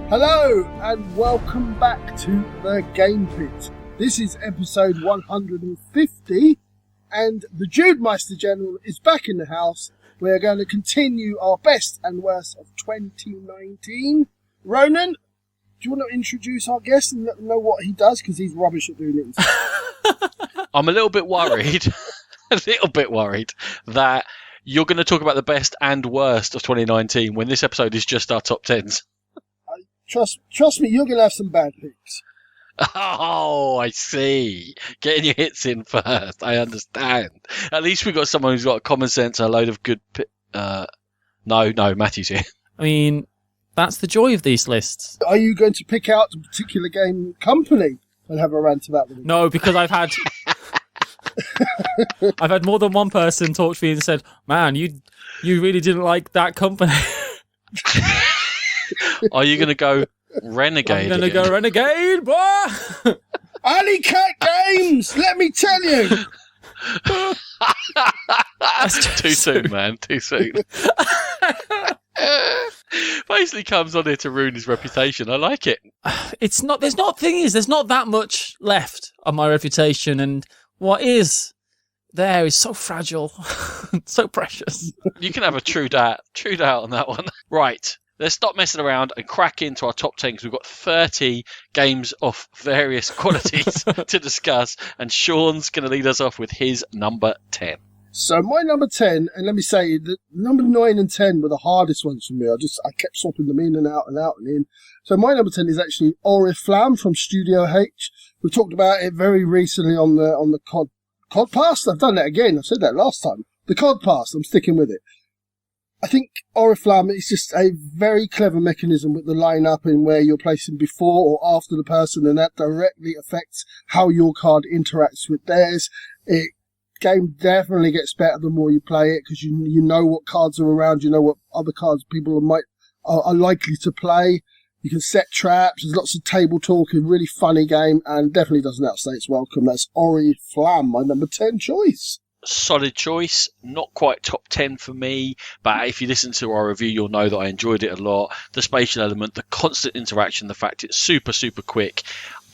Hello and welcome back to the Game Pit. This is episode 150 and the Jude Meister General is back in the house. We're going to continue our best and worst of 2019. Ronan, do you want to introduce our guest and let them know what he does? Because he's rubbish at doing it. I'm a little bit worried, that you're going to talk about the best and worst of 2019 when this episode is just our top 10s. Trust me, you're going to have some bad picks. Oh, I see. Getting your hits in first. I understand. At least we've got someone who's got common sense and a load of good... No, Matthew's here. I mean, that's the joy of these lists. Are you going to pick out a particular game company and have a rant about them? No, because I've had... I've had more than one person talk to me and said, man, you really didn't like that company. Are you going to go Renegade? I'm going to go Renegade, boy! Alley Cat Games, let me tell you! That's too soon, man. Too soon. Basically comes on here to ruin his reputation. I like it. There's not that much left on my reputation, and what is there is so fragile, so precious. You can have a true doubt on that one. Right. Let's stop messing around and crack into our top 10 because we've got 30 games of various qualities to discuss. And Sean's going to lead us off with his number 10. So my number 10, and let me say that number 9 and 10 were the hardest ones for me. I kept swapping them in and out and out and in. So my number 10 is actually Oriflamme from Studio H. We talked about it very recently on the Codcast. I've done that again. I said that last time. The Codcast. I'm sticking with it. I think Oriflamme is just a very clever mechanism with the line-up in where you're placing before or after the person, and that directly affects how your card interacts with theirs. Game definitely gets better the more you play it because you know what cards are around, you know what other cards people are likely to play. You can set traps. There's lots of table talk. A really funny game, and definitely doesn't outstay its welcome. That's Oriflamme, my number 10 choice. Solid choice, not quite top 10 for me, but if you listen to our review you'll know that I enjoyed it a lot. The spatial element, the constant interaction, the fact it's super quick.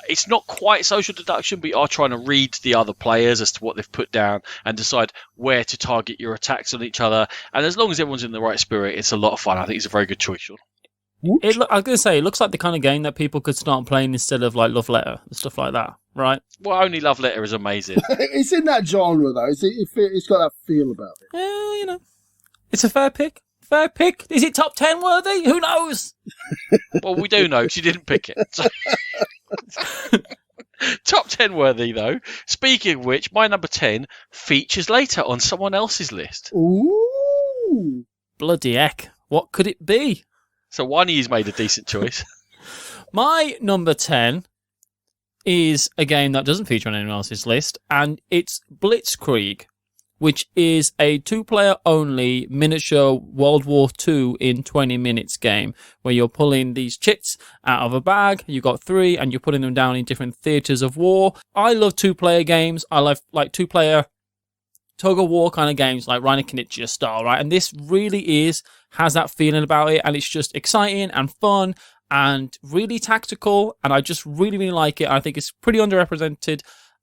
It's not quite social deduction, but you are trying to read the other players as to what they've put down and decide where to target your attacks on each other, and as long as everyone's in the right spirit it's a lot of fun. I think it's a very good choice, Sean. I was going to say, it looks like the kind of game that people could start playing instead of like Love Letter and stuff like that, right? Well, only Love Letter is amazing. It's in that genre, though. It's got that feel about it. Yeah, it's a fair pick. Fair pick. Is it top 10 worthy? Who knows? Well, we do know because you didn't pick it. So. Top 10 worthy, though. Speaking of which, my number 10 features later on someone else's list. Ooh. Bloody heck. What could it be? So one of you's made a decent choice. My number 10 is a game that doesn't feature on anyone else's list, and it's Blitzkrieg, which is a 2-player only miniature World War II in 20 minutes game, where you're pulling these chits out of a bag. You've got 3, and you're putting them down in different theatres of war. I love 2-player games. I love 2-player tug of war kind of games like Reiner Knizia style, right? And this really has that feeling about it, and it's just exciting and fun and really tactical, and I just really like it. I think it's pretty underrepresented,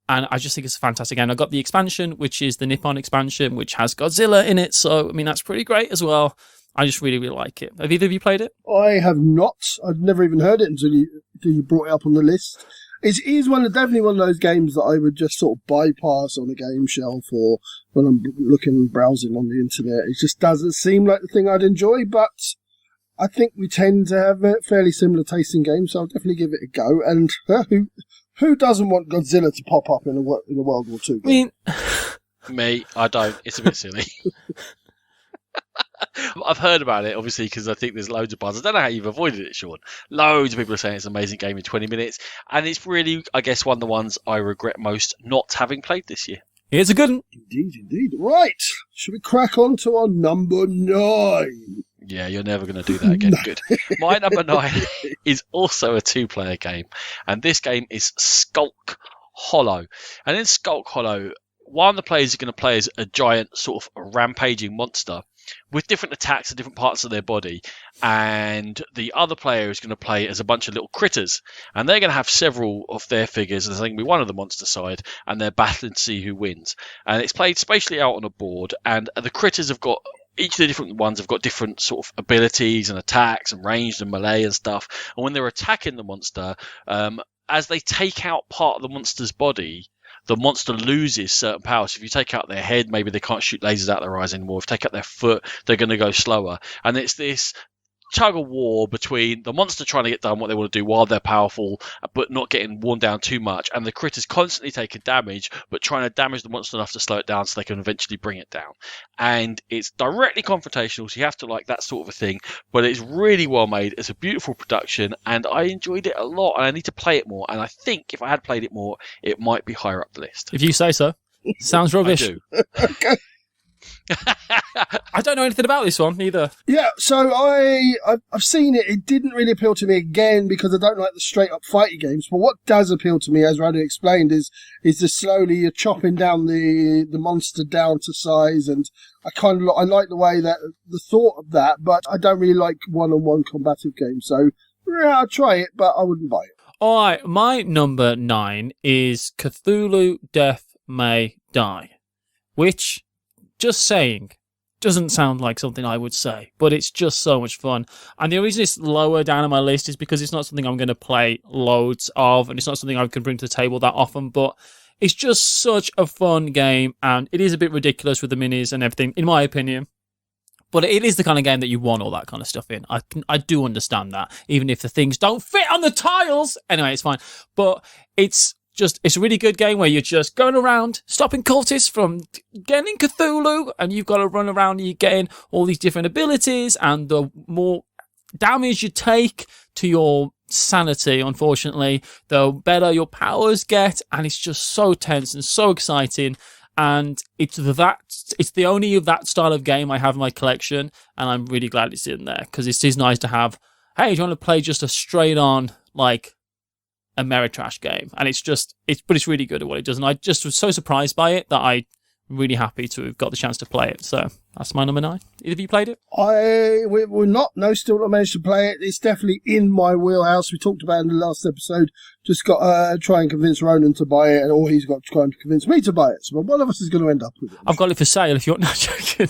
and I just think it's a fantastic game. I got the expansion, which is the Nippon expansion, which has Godzilla in it, so I mean that's pretty great as well. I just really like it. Have either of you played it? I have not. I've never even heard it until you brought it up on the list. It is definitely one of those games that I would just sort of bypass on a game shelf or when I'm browsing on the internet. It just doesn't seem like the thing I'd enjoy, but I think we tend to have a fairly similar taste in games, so I'll definitely give it a go. And who doesn't want Godzilla to pop up in a World War II game? I mean, me, I don't. It's a bit silly. I've heard about it, obviously, because I think there's loads of buzz. I don't know how you've avoided it, Sean. Loads of people are saying it's an amazing game in 20 minutes. And it's really, I guess, one of the ones I regret most not having played this year. It's a good one. Indeed. Right. Should we crack on to our number 9? Yeah, you're never going to do that again. No. Good. My number 9 is also a 2-player game. And this game is Skunk Hollow. And in Skunk Hollow, one of the players is going to play as a giant sort of rampaging monster. with different attacks at different parts of their body. And the other player is going to play as a bunch of little critters. And they're going to have several of their figures. And there's going to be one on the monster side. And they're battling to see who wins. And it's played spatially out on a board. And the critters have got... Each of the different ones have got different sort of abilities and attacks and ranged and melee and stuff. And when they're attacking the monster, as they take out part of the monster's body, the monster loses certain powers. If you take out their head, maybe they can't shoot lasers out their eyes anymore. If you take out their foot, they're going to go slower. And it's this tug of war between the monster trying to get done what they want to do while they're powerful, but not getting worn down too much, and the critters constantly taking damage, but trying to damage the monster enough to slow it down so they can eventually bring it down. And it's directly confrontational, so you have to like that sort of a thing, but it's really well made. It's a beautiful production, and I enjoyed it a lot, and I need to play it more. And I think if I had played it more, it might be higher up the list. If you say so. Sounds rubbish. I do. Okay. I don't know anything about this one either. Yeah, so I've seen it. It didn't really appeal to me again because I don't like the straight up fighting games. But what does appeal to me, as Radu explained, is the slowly you're chopping down the monster down to size, and I like the way that the thought of that. But I don't really like one-on-one combative games. So yeah, I'll try it, but I wouldn't buy it. All right, my number 9 is Cthulhu Death May Die, which, just saying, doesn't sound like something I would say, but it's just so much fun. And the reason it's lower down on my list is because it's not something I'm going to play loads of, and it's not something I can bring to the table that often, but it's just such a fun game, and it is a bit ridiculous with the minis and everything, in my opinion. But it is the kind of game that you want all that kind of stuff in. I do understand that, even if the things don't fit on the tiles. Anyway, it's fine. But it's a really good game where you're just going around, stopping cultists from getting Cthulhu, and you've got to run around and you're getting all these different abilities, and the more damage you take to your sanity, unfortunately, the better your powers get, and it's just so tense and so exciting. And it's the only of that style of game I have in my collection, and I'm really glad it's in there, because it is nice to have, hey, do you want to play just a straight on, like, Ameritrash game? And it's really good at what it does, and I just was so surprised by it that I'm really happy to have got the chance to play it. So that's my number 9. Either of you played it? Still not managed to play it. It's definitely in my wheelhouse. We talked about it in the last episode. Just got to try and convince Ronan to buy it, or he's got to try and convince me to buy it. So one of us is going to end up with it. I've got it for sale if you're not joking.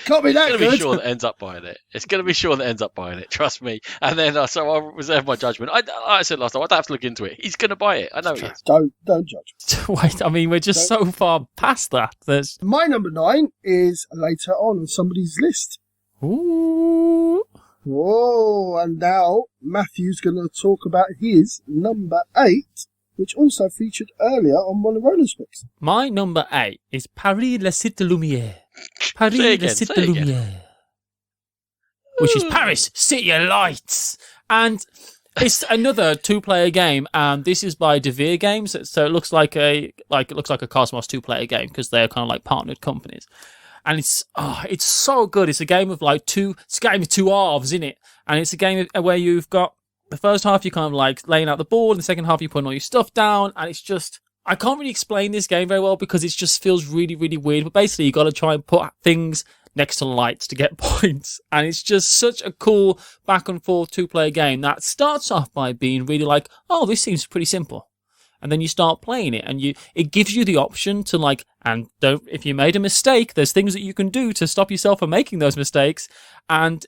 Can't be that It's going to good. be sure that ends up buying it. It's going to be sure that ends up buying it. Trust me. And then, so I'll reserve my judgment. Like I said last time, I don't have to look into it. He's going to buy it. I know he is. Don't judge. Wait, I mean, we're just so far past that. My number 9 is later on somebody's list. Ooh. Whoa, and now Matthew's going to talk about his number 8, which also featured earlier on one of Ronan's picks. My number 8 is Paris le Cité Lumière. Paris Say le again, Cité say again. Lumière. Which is Paris City of Lights. And it's another 2-player game, and this is by Devere Games. So it looks like a Cosmos 2-player game, because they're kind of like partnered companies. And it's so good. It's a game of like it's a game of 2 halves, isn't it? And it's a game where you've got the first half you're kind of like laying out the board, and the second half you're putting all your stuff down, and it's just, I can't really explain this game very well because it just feels really, really weird. But basically, you got to try and put things next to lights to get points. And it's just such a cool back and forth 2-player game that starts off by being really like, oh, this seems pretty simple. And then you start playing it, and it gives you the option to like, and if you made a mistake, there's things that you can do to stop yourself from making those mistakes. And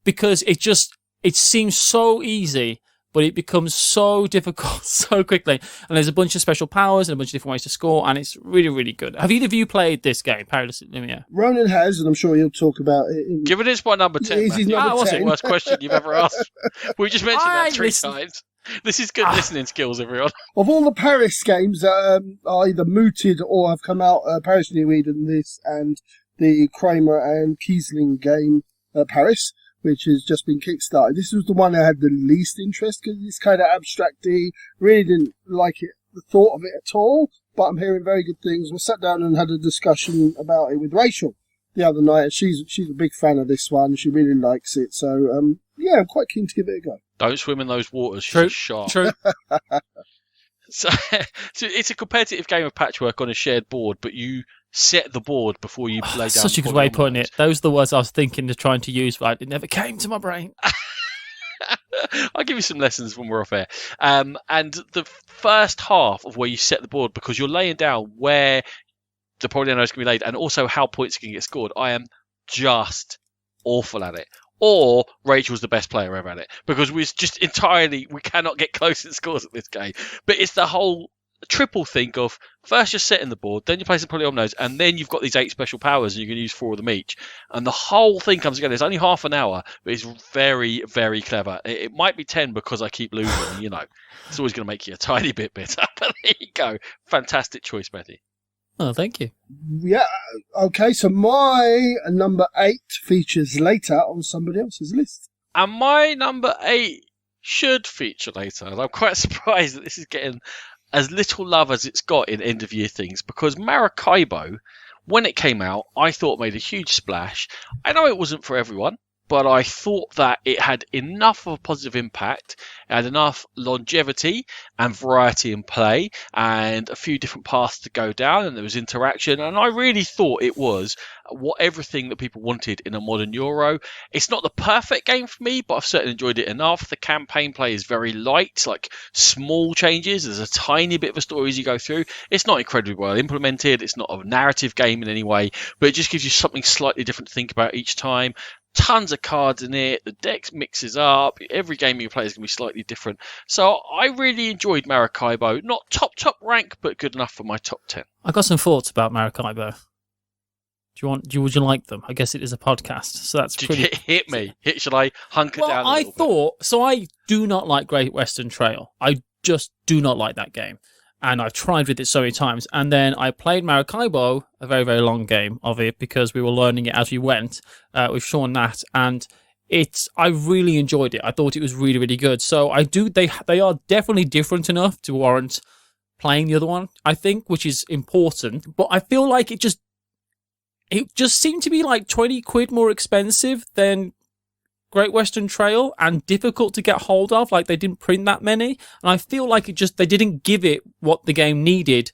because it seems so easy, but it becomes so difficult so quickly. And there's a bunch of special powers and a bunch of different ways to score, and it's really, really good. Have either of you played this game, Paris? Yeah. Ronan has, and I'm sure he'll talk about it. Given it's my number 10, It is his number what's 10. the worst question you've ever asked? We just mentioned that 3 listen. times. This is good listening skills, everyone. Of all the Paris games that are either mooted or have come out, Paris New Eden, this, and the Kramer and Kiesling game, Paris, which has just been kickstarted. This was the one I had the least interest, because it's kind of abstracty. Really didn't like it, the thought of it at all, but I'm hearing very good things. We sat down and had a discussion about it with Rachel the other night, and she's a big fan of this one. She really likes it, so yeah, I'm quite keen to give it a go. Don't swim in those waters. True. She's a shark. True. So it's a competitive game of patchwork on a shared board, but you set the board before you lay down. Such a good way of putting it. Those are the words I was thinking of trying to use, but it never came to my brain. I'll give you some lessons when we're off air. And the first half of where you set the board, because you're laying down where the polynomial is going to be laid and also how points can get scored, I am just awful at it. Or Rachel's the best player ever at it, because we cannot get close in scores at this game. But it's the whole triple think of first you're setting the board, then you play some polyominoes, and then you've got these 8 special powers and you can use 4 of them each. And the whole thing comes together. It's only half an hour, but it's very, very clever. It might be 10 because I keep losing, It's always going to make you a tiny bit bitter. But there you go. Fantastic choice, Matty. Oh, thank you. Yeah, okay, so my number 8 features later on somebody else's list. And my number 8 should feature later. And I'm quite surprised that this is getting as little love as it's got in end of year things, because Maracaibo, when it came out, I thought made a huge splash. I know it wasn't for everyone, but I thought that it had enough of a positive impact, it had enough longevity and variety in play, and a few different paths to go down, and there was interaction, and I really thought it was everything that people wanted in a modern Euro. It's not the perfect game for me, but I've certainly enjoyed it enough. The campaign play is very light, like small changes. There's a tiny bit of a story as you go through. It's not incredibly well implemented. It's not a narrative game in any way, but it just gives you something slightly different to think about each time. Tons of cards in it. The deck mixes up. Every game you play is going to be slightly different. So I really enjoyed Maracaibo. Not top rank, but good enough for my top 10. I got some thoughts about Maracaibo. Would you like them? I guess it is a podcast, so that's pretty. Hit me. Should I hunker down? I do not like Great Western Trail. I just do not like that game, and I've tried with it so many times. And then I played Maracaibo, a very, very long game of it, because we were learning it as we went with Sean Nat, and I really enjoyed it. I thought it was really, really good. So they are definitely different enough to warrant playing the other one, I think, which is important. But I feel like it just seemed to be like 20 quid more expensive than Great Western Trail and difficult to get hold of. Like, they didn't print that many. And I feel like they didn't give it what the game needed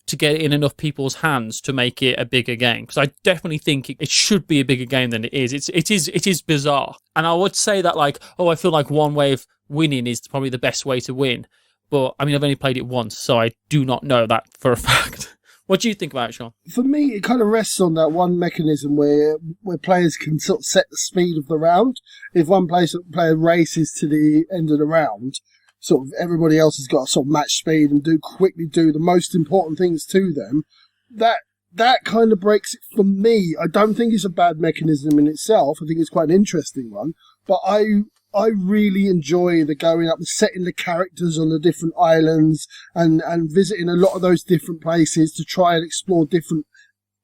to get it in enough people's hands to make it a bigger game. Because I definitely think it should be a bigger game than it is. It is bizarre. And I would say that, like, I feel like one way of winning is probably the best way to win. But, I mean, I've only played it once, so I do not know that for a fact. What do you think about it, Sean? For me, it kind of rests on that one mechanism where players can sort of set the speed of the round. If one player races to the end of the round, sort of everybody else has got to sort of match speed and quickly do the most important things to them. That kind of breaks it for me. I don't think it's a bad mechanism in itself. I think it's quite an interesting one. But I really enjoy the going up and setting the characters on the different islands and visiting a lot of those different places to try and explore different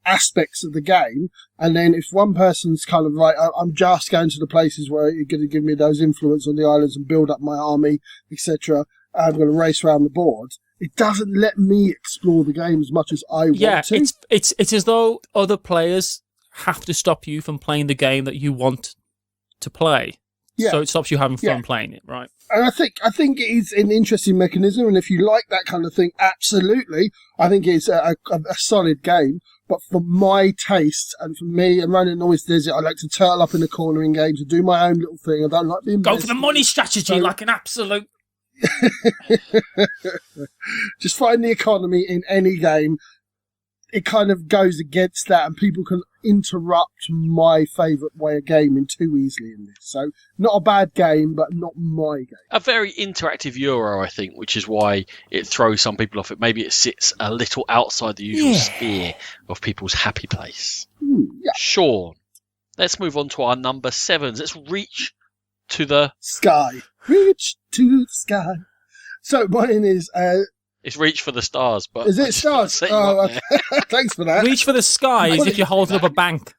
aspects of the game. And then if one person's kind of like, I'm just going to the places where you're going to give me those influence on the islands and build up my army, etc., I'm going to race around the board. It doesn't let me explore the game as much as I want to. Yeah, it's as though other players have to stop you from playing the game that you want to play. Yeah. So it stops you having fun playing it, right? And I think it is an interesting mechanism, and if you like that kind of thing, absolutely, I think it's a solid game. But for my taste, and for me, and running Noise Desert, I like to turtle up in the corner in games and do my own little thing. I don't like being go for the money strategy like an absolute. Just find the economy in any game. It kind of goes against that, and people can interrupt my favourite way of gaming too easily in this. So, not a bad game, but not my game. A very interactive Euro, I think, which is why it throws some people off. Maybe it sits a little outside the usual sphere of people's happy place. Sean, let's move on to our number 7s. Let's reach to the sky. Reach to the sky. So, mine is... It's reach for the stars, but... Is it stars? Oh, okay. Thanks for that. Reach for the sky is if you're holding up a bank.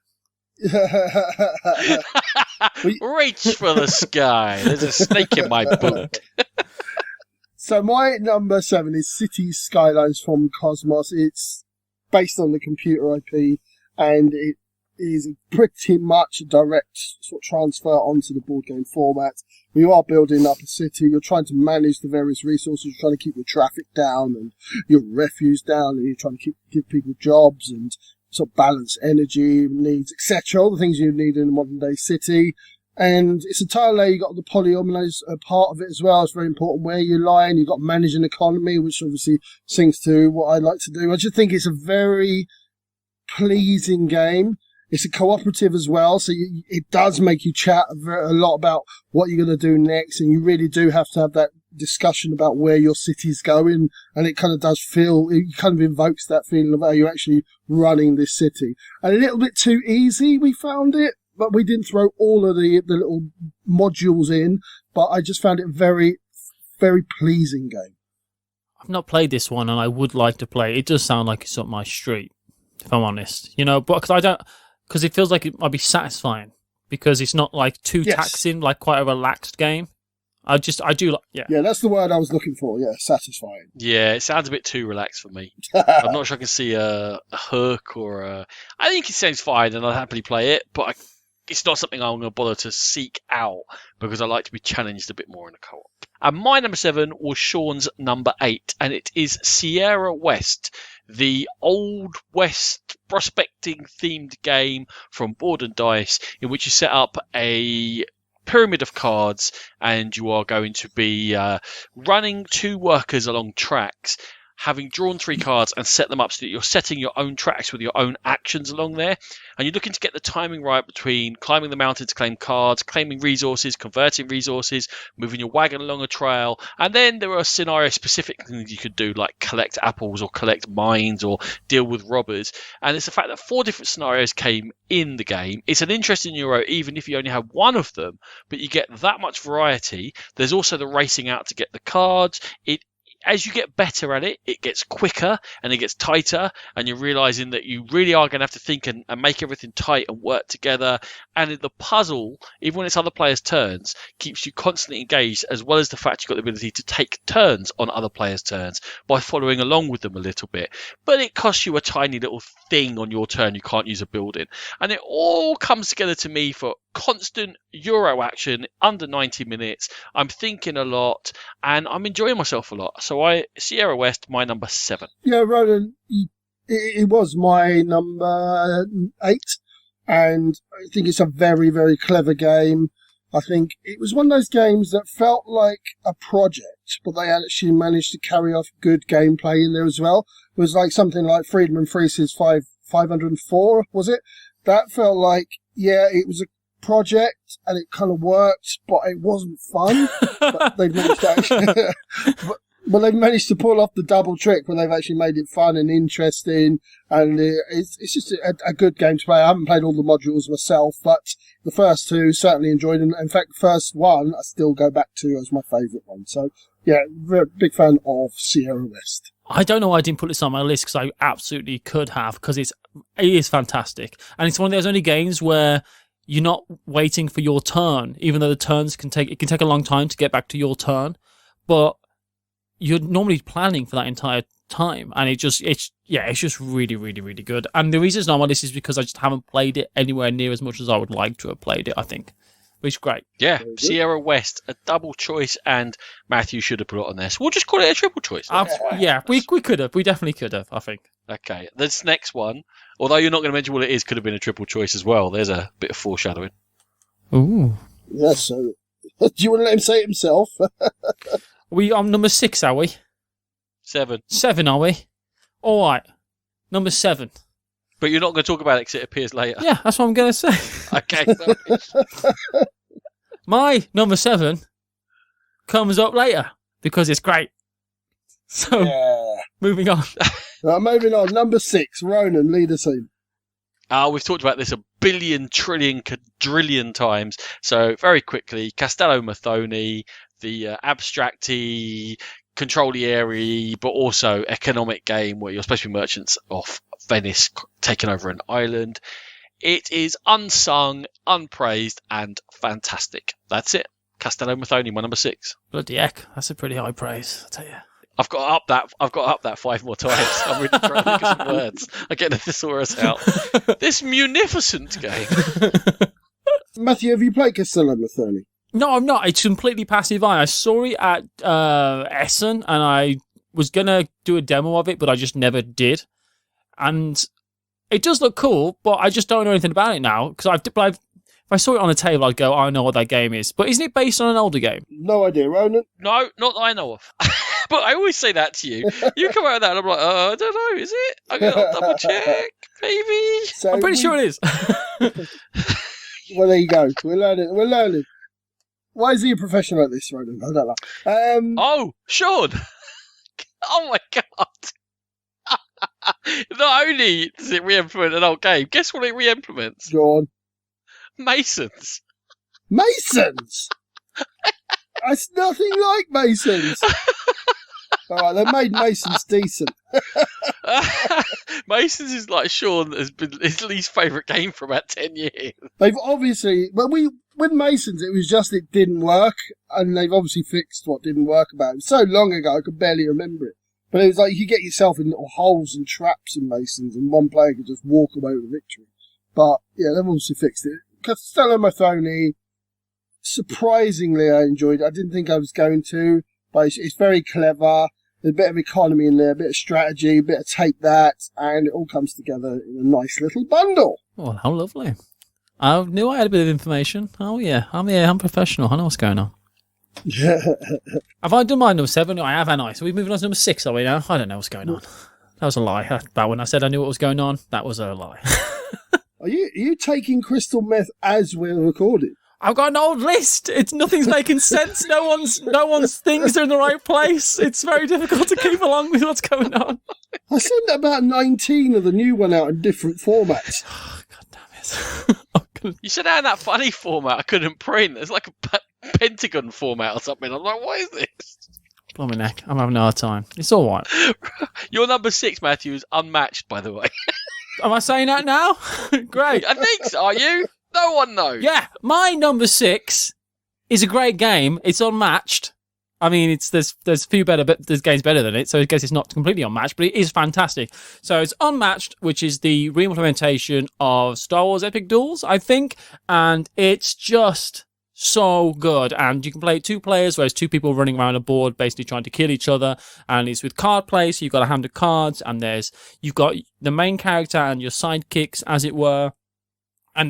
Reach for the sky. There's a snake in my boot. So my number 7 is Cities Skylines from Cosmos. It's based on the computer IP, and it is pretty much a direct sort of transfer onto the board game format. You are building up a city, you're trying to manage the various resources, you're trying to keep your traffic down and your refuse down, and you're trying to give people jobs and sort of balance energy needs, etc. All the things you need in a modern day city. And it's a tile layer. You've got the polyominoes part of it as well. It's very important where you lie, and you've got to manage an economy, which obviously syncs to what I like to do. I just think it's a very pleasing game. It's a cooperative as well, so it does make you chat a lot about what you're going to do next, and you really do have to have that discussion about where your city's going, and it kind of does it kind of invokes that feeling of how you're actually running this city. And a little bit too easy, we found it, but we didn't throw all of the little modules in, but I just found it a very pleasing game. I've not played this one, and I would like to play it. It does sound like it's up my street, if I'm honest. But because it feels like it might be satisfying, because it's not like too taxing, like quite a relaxed game. I do like, yeah. Yeah, that's the word I was looking for. Yeah, satisfying. Yeah, it sounds a bit too relaxed for me. I'm not sure I can see a hook or a... I think it sounds fine, and I'll happily play it, but it's not something I'm going to bother to seek out, because I like to be challenged a bit more in a co-op. And my number 7 was Sean's number 8, and it is Sierra West, the Old West prospecting themed game from Board and Dice, in which you set up a pyramid of cards, and you are going to be running 2 workers along tracks, having drawn 3 cards and set them up so that you're setting your own tracks with your own actions along there. And you're looking to get the timing right between climbing the mountain to claim cards, claiming resources, converting resources, moving your wagon along a trail. And then there are scenario-specific things you could do, like collect apples or collect mines or deal with robbers. And it's the fact that 4 different scenarios came in the game. It's an interesting Euro, even if you only have one of them, but you get that much variety. There's also the racing out to get the cards. As you get better at it, it gets quicker and it gets tighter, and you're realizing that you really are going to have to think and make everything tight and work together. And the puzzle, even when it's other players' turns, keeps you constantly engaged, as well as the fact you've got the ability to take turns on other players' turns by following along with them a little bit. But it costs you a tiny little thing on your turn. You can't use a building. And it all comes together to me for constant Euro action under 90 minutes. I'm thinking a lot, and I'm enjoying myself a lot. So Sierra West, my number 7. Yeah, Roland, it was my number 8, and I think it's a very, very clever game. I think it was one of those games that felt like a project, but they actually managed to carry off good gameplay in there as well. It was like something like Friedman Freese's 504, was it? That felt like, yeah, it was a project and it kind of worked, but it wasn't fun. But they've managed to actually, but they've managed to pull off the double trick where they've actually made it fun and interesting, and it's just a good game to play. I haven't played all the modules myself, but the first 2 certainly enjoyed them. In fact, the first one I still go back to as my favourite one. So yeah, very big fan of Sierra West. I don't know why I didn't put this on my list, because I absolutely could have, because it is fantastic, and it's one of those only games where you're not waiting for your turn, even though the turns can take a long time to get back to your turn, but you're normally planning for that entire time, and it's just really, really, really good. And the reason it's not on my list is because I just haven't played it anywhere near as much as I would like to have played it, I think. Which is great. Yeah, Sierra West, a double choice, and Matthew should have put it on this. We'll just call it a triple choice. Yeah, we could have. We definitely could have, I think. Okay, this next one, although you're not going to mention what it is, could have been a triple choice as well. There's a bit of foreshadowing. Ooh. Yeah, so do you want to let him say it himself? We on number 6, are we? 7. 7, are we? All right. Number 7. But you're not going to talk about it because it appears later. Yeah, that's what I'm going to say. Okay. Sorry. My number 7 comes up later because it's great. So, moving on. Moving on. Number 6, Ronan, lead us in. We've talked about this a billion, trillion, quadrillion times. So very quickly, Castello Mathoni, the abstracty, control-y area, but also economic game where you're supposed to be merchants of Venice taking over an island. It is unsung, unpraised, and fantastic. That's it. Castello Mathoni, my number 6. Bloody heck, that's a pretty high praise, I'll tell you. I've got up that 5 more times. I'm really trying to think of some words. I get the thesaurus out. This munificent game. Matthew, have you played Castello Mathoni? No, I'm not. It's completely passive eye. I saw it at Essen, and I was going to do a demo of it, but I just never did. And It does look cool, but I just don't know anything about it now. Because if I saw it on the table, I'd go, I know what that game is. But isn't it based on an older game? No idea, Ronan. No, not that I know of. But I always say that to you. You come out of that and I'm like, I don't know, is it? I'm going to double check, maybe. So I'm pretty sure it is. Well, there you go. We're learning. Why is he a professional at this, Ronan? I don't know. Oh, Sean. Oh my God. Not only does it re-implement an old game, guess what it re-implements? Go on. Masons. Masons? It's nothing like Masons. All right, they made Masons decent. Masons is like Sean has been his least favourite game for about 10 years. They've obviously, with Masons, it was just it didn't work, and they've obviously fixed what didn't work about it. It was so long ago, I could barely remember it. But it was like you could get yourself in little holes and traps in Masons, and one player could just walk away with victory. But yeah, they've obviously fixed it. Castello Mathoni, surprisingly, I enjoyed it. I didn't think I was going to, but it's very clever. There's a bit of economy in there, a bit of strategy, a bit of take that, and it all comes together in a nice little bundle. Oh, how lovely. I knew I had a bit of information. Oh, yeah. I'm professional. I know what's going on. Have I done my number 7? I have, haven't I? So we're moving on to number 6, are we now? I don't know what's going on. That was a lie. But when I said I knew what was going on, that was a lie. Are you taking crystal meth as we're recording? I've got an old list. Nothing's making sense. No one's things are in the right place. It's very difficult to keep along with what's going on. I sent about 19 of the new one out in different formats. Oh, God damn it. You said out in that funny format I couldn't print. It's like a pentagon format or something. I'm like, what is this? Blimey neck. I'm having a hard time. It's all right. Your number 6, Matthew, is unmatched, by the way. Am I saying that now? Great. I think so. Are you? No one knows. Yeah, my number 6 is a great game. It's unmatched. I mean, there's a few better, but there's games better than it, so I guess it's not completely unmatched, but it is fantastic. So it's Unmatched, which is the re-implementation of Star Wars Epic Duels, I think, and it's just so good. And you can play it 2 players, where it's 2 people running around a board, basically trying to kill each other, and it's with card play, so you've got a hand of cards, and you've got the main character and your sidekicks, as it were. And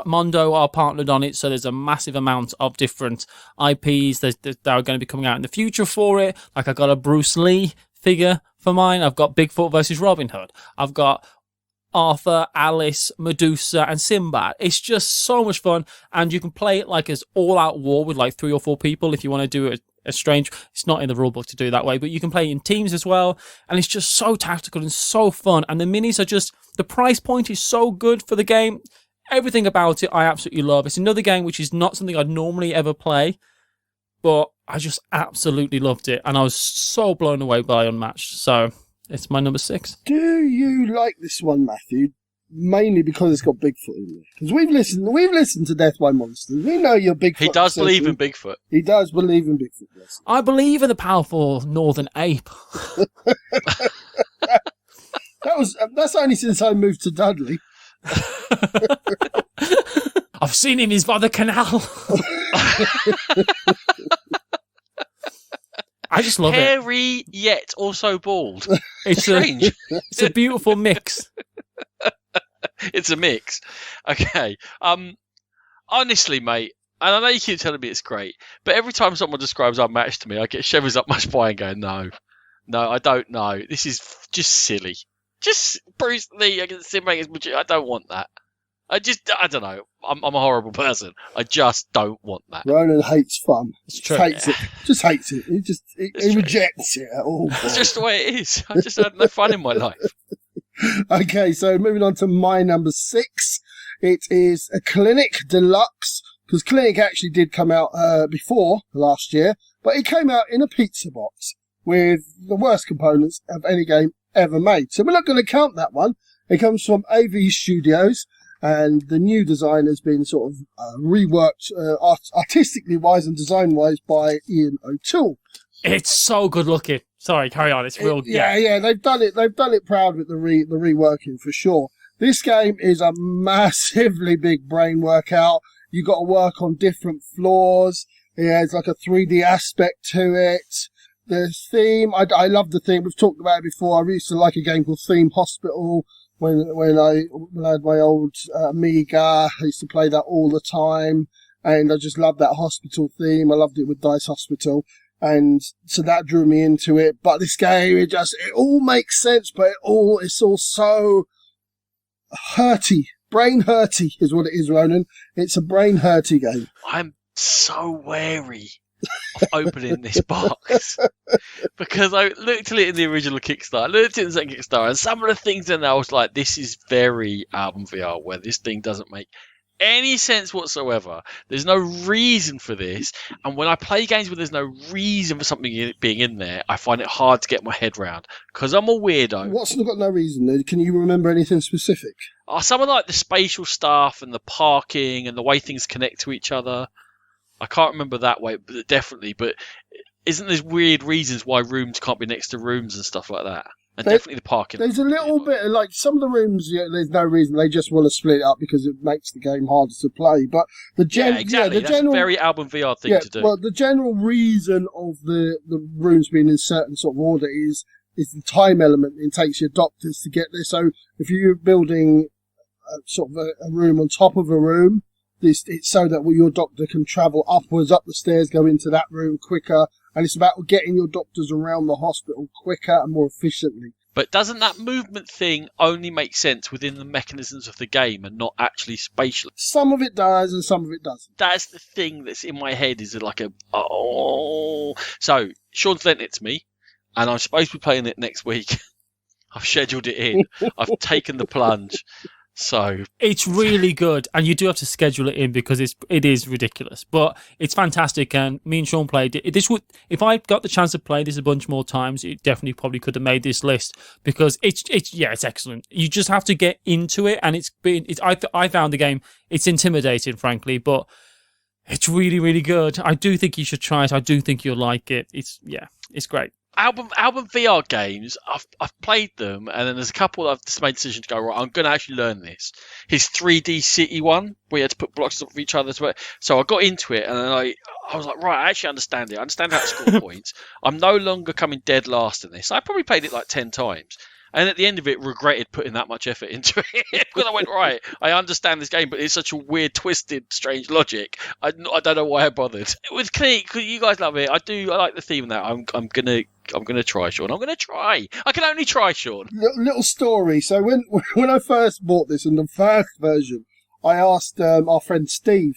Mondo are partnered on it, so there's a massive amount of different IPs that are going to be coming out in the future for it. Like, I got a Bruce Lee figure for mine. I've got Bigfoot versus Robin Hood. I've got Arthur, Alice, Medusa, and Sinbad. It's just so much fun, and you can play it like as all-out war with like 3 or 4 people if you want to do it. It's not in the rulebook to do it that way, but you can play in teams as well, and it's just so tactical and so fun. And the minis are just, the price point is so good for the game. Everything about it I absolutely love. It's another game which is not something I'd normally ever play, but I just absolutely loved it, and I was so blown away by Unmatched. So it's my number 6. Do you like this one, Matthew? Mainly because it's got Bigfoot in there. Because we've listened to Death by Monsters. We know you're Bigfoot. He does believe in Bigfoot. He does believe in Bigfoot. Yes. I believe in the powerful northern ape. That's only since I moved to Dudley. I've seen him. He's by the canal. I just love it. Hairy yet also bald. It's strange. It's a beautiful mix. It's a mix. Okay. Honestly, mate, and I know you keep telling me it's great, but every time someone describes Unmatched to me, I get shivers up my spine going, no, I don't know. This is just silly. Just Bruce Lee against Simba against Majid. I don't want that. I don't know. I'm a horrible person. I just don't want that. Ronan hates fun. It's true. Just hates it. He rejects it at all. It's just the way it is. I just had no fun in my life. Okay, so moving on to my number 6. It is a Clinic Deluxe, because Clinic actually did come out before last year, but it came out in a pizza box with the worst components of any game ever made. So we're not going to count that one. It comes from AV Studios, and the new design has been sort of reworked artistically wise and design wise by Ian O'Toole. It's so good looking. Sorry, carry on. It's real. Yeah. They've done it proud with the reworking for sure. This game is a massively big brain workout. You got to work on different floors. It has like a 3D aspect to it. The theme, I love the theme. We've talked about it before. I used to like a game called Theme Hospital when I had my old Amiga. I used to play that all the time, and I just loved that hospital theme. I loved it with Dice Hospital, and so that drew me into it. But this game, it all makes sense, but it's all so hurty. Brain hurty is what it is, Ronan. It's a brain hurty game. I'm so wary of opening this box because I looked at it in the original Kickstarter, I looked at it in the second Kickstarter, and some of the things in there I was like, this is very album VR, where this thing doesn't make any sense whatsoever. There's no reason for this, and when I play games where there's no reason for something being in there, I find it hard to get my head round because I'm a weirdo. What's got no reason? Can you remember anything specific? Some of like the spatial stuff and the parking and the way things connect to each other. I can't remember that way, but definitely. But isn't there weird reasons why rooms can't be next to rooms and stuff like that? And definitely the parking. There's a little bit of, like, some of the rooms, there's no reason. They just want to split it up because it makes the game harder to play. But exactly. That's a very album VR thing to do. Well, the general reason of the rooms being in certain sort of order is the time element. It takes your doctors to get there. So if you're building sort of a room on top of a room, it's so that your doctor can travel upwards, up the stairs, go into that room quicker, and it's about getting your doctors around the hospital quicker and more efficiently. But doesn't that movement thing only make sense within the mechanisms of the game and not actually spatially? Some of it does and some of it doesn't. That's the thing that's in my head, is like So, Sean's lent it to me, and I'm supposed to be playing it next week. I've scheduled it in. I've taken the plunge. So it's really good, and you do have to schedule it in because it is ridiculous, but it's fantastic. And me and Sean played it. If I got the chance to play this a bunch more times, it definitely probably could have made this list because it's excellent. You just have to get into it, and I found the game, it's intimidating, frankly, but it's really, really good. I do think you should try it. I do think you'll like it. It's great. Album VR games, I've played them, and then there's a couple that I've just made a decision to go, right, I'm going to actually learn this. His 3D City one, where you had to put blocks of each other. So I got into it, and then I was like, right, I actually understand it. I understand how to score points. I'm no longer coming dead last in this. I probably played it like 10 times. And at the end of it, regretted putting that much effort into it because I went, right, I understand this game, but it's such a weird, twisted, strange logic. I don't know why I bothered. With Clint, because you guys love it, I like the theme of that. I'm gonna try, Sean. I'm gonna try. I can only try, Sean. Little story. So when I first bought this in the first version, I asked our friend Steve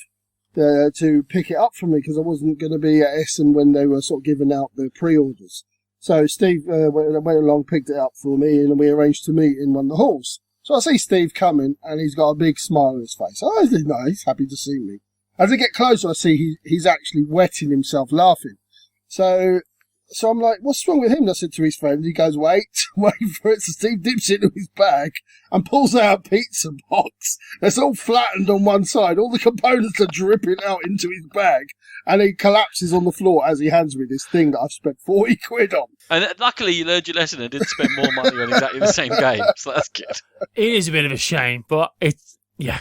to pick it up for me because I wasn't going to be at Essen when they were sort of giving out the pre-orders. So Steve went along, picked it up for me, and we arranged to meet in one of the halls. So I see Steve coming, and he's got a big smile on his face. Oh, he's nice, happy to see me. As I get closer, I see he's actually wetting himself laughing. So I'm like, what's wrong with him? I said to his friend. He goes, wait for it. So Steve dips into his bag and pulls out a pizza box. It's all flattened on one side. All the components are dripping out into his bag. And he collapses on the floor as he hands me this thing that I've spent 40 quid on. And luckily you learned your lesson and didn't spend more money on exactly the same game. So that's good. It is a bit of a shame, but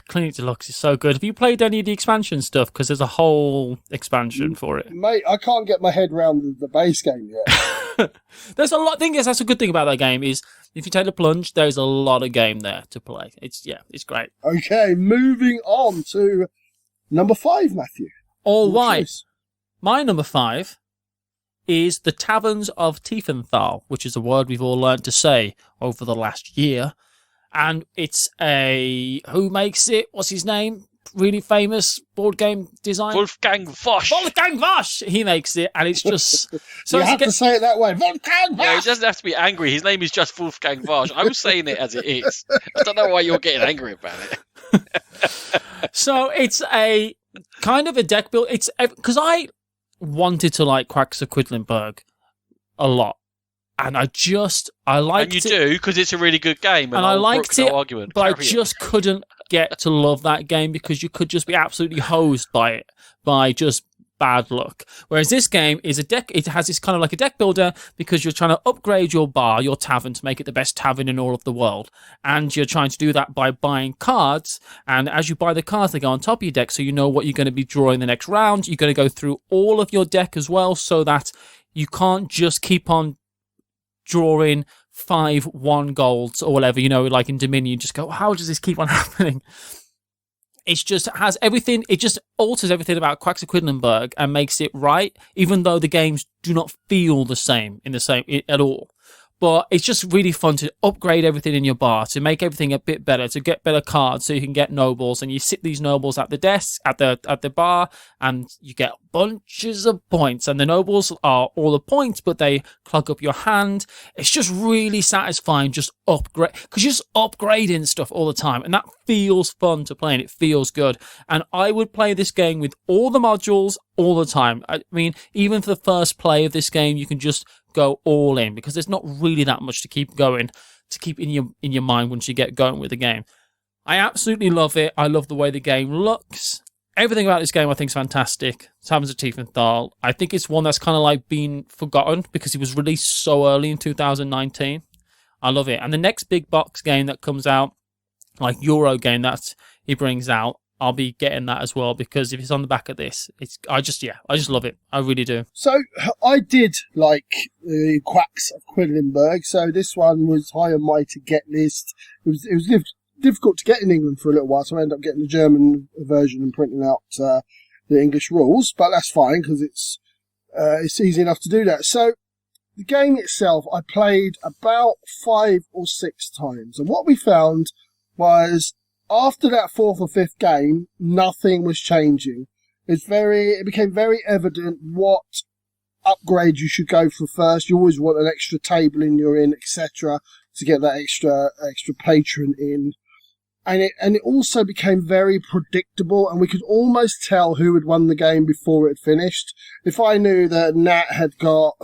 Clinic Deluxe is so good. Have you played any of the expansion stuff? Because there's a whole expansion for it. Mate, I can't get my head around the base game yet. There's a lot. I think that's a good thing about that game is if you take the plunge, there's a lot of game there to play. It's great. Okay, moving on to number 5, Matthew. All right. My number 5 is the Taverns of Tiefenthal, which is a word we've all learned to say over the last year. And it's who makes it? What's his name? Really famous board game designer? Wolfgang Vosch. Wolfgang Vosch! He makes it, and it's just... So you have to say it that way. Wolfgang Vosch! Yeah, he doesn't have to be angry. His name is just Wolfgang Vosch. I was saying it as it is. I don't know why you're getting angry about it. So it's a kind of a deck build. It's because I wanted to like Quaxer Quedlinburg a lot. And I liked it. And you do, because it's a really good game. And I liked it, argument. but I just couldn't get to love that game because you could just be absolutely hosed by it, by just bad luck. Whereas this game is it has this kind of like a deck builder because you're trying to upgrade your bar, your tavern, to make it the best tavern in all of the world. And you're trying to do that by buying cards. And as you buy the cards, they go on top of your deck so you know what you're going to be drawing the next round. You're going to go through all of your deck as well so that you can't just keep on drawing 5-1 golds or whatever, like in Dominion, you just go, how does this keep on happening? It just has everything. It just alters everything about Quack's-Quedlinburg and makes it right, even though the games do not feel the same at all. But it's just really fun to upgrade everything in your bar, to make everything a bit better, to get better cards so you can get nobles. And you sit these nobles at the desk, at the bar, and you get bunches of points. And the nobles are all the points, but they clog up your hand. It's just really satisfying, just upgrade, because you're just upgrading stuff all the time. And that feels fun to play, and it feels good. And I would play this game with all the modules all the time. I mean, even for the first play of this game, you can just go all in, because there's not really that much to keep in your mind once you get going with the game. I absolutely love it. I love the way the game looks. Everything about this game I think is fantastic. Taverns of Tiefenthal. I think it's one that's kind of like been forgotten because it was released so early in 2019. I love it. And the next big box game that comes out, like Euro game that he brings out, I'll be getting that as well, because if it's on the back of this, I just love it. I really do. So I did like Quacks of Quedlinburg. So this one was high on my to get list. It was difficult to get in England for a little while, so I ended up getting the German version and printing out the English rules. But that's fine because it's easy enough to do that. So the game itself, I played about 5 or 6 times, and what we found was, after that 4th or 5th game, nothing was changing. It became very evident what upgrade you should go for first. You always want an extra table in your inn, etc., to get that extra patron in. And it also became very predictable, and we could almost tell who had won the game before it finished. If I knew that Nat had got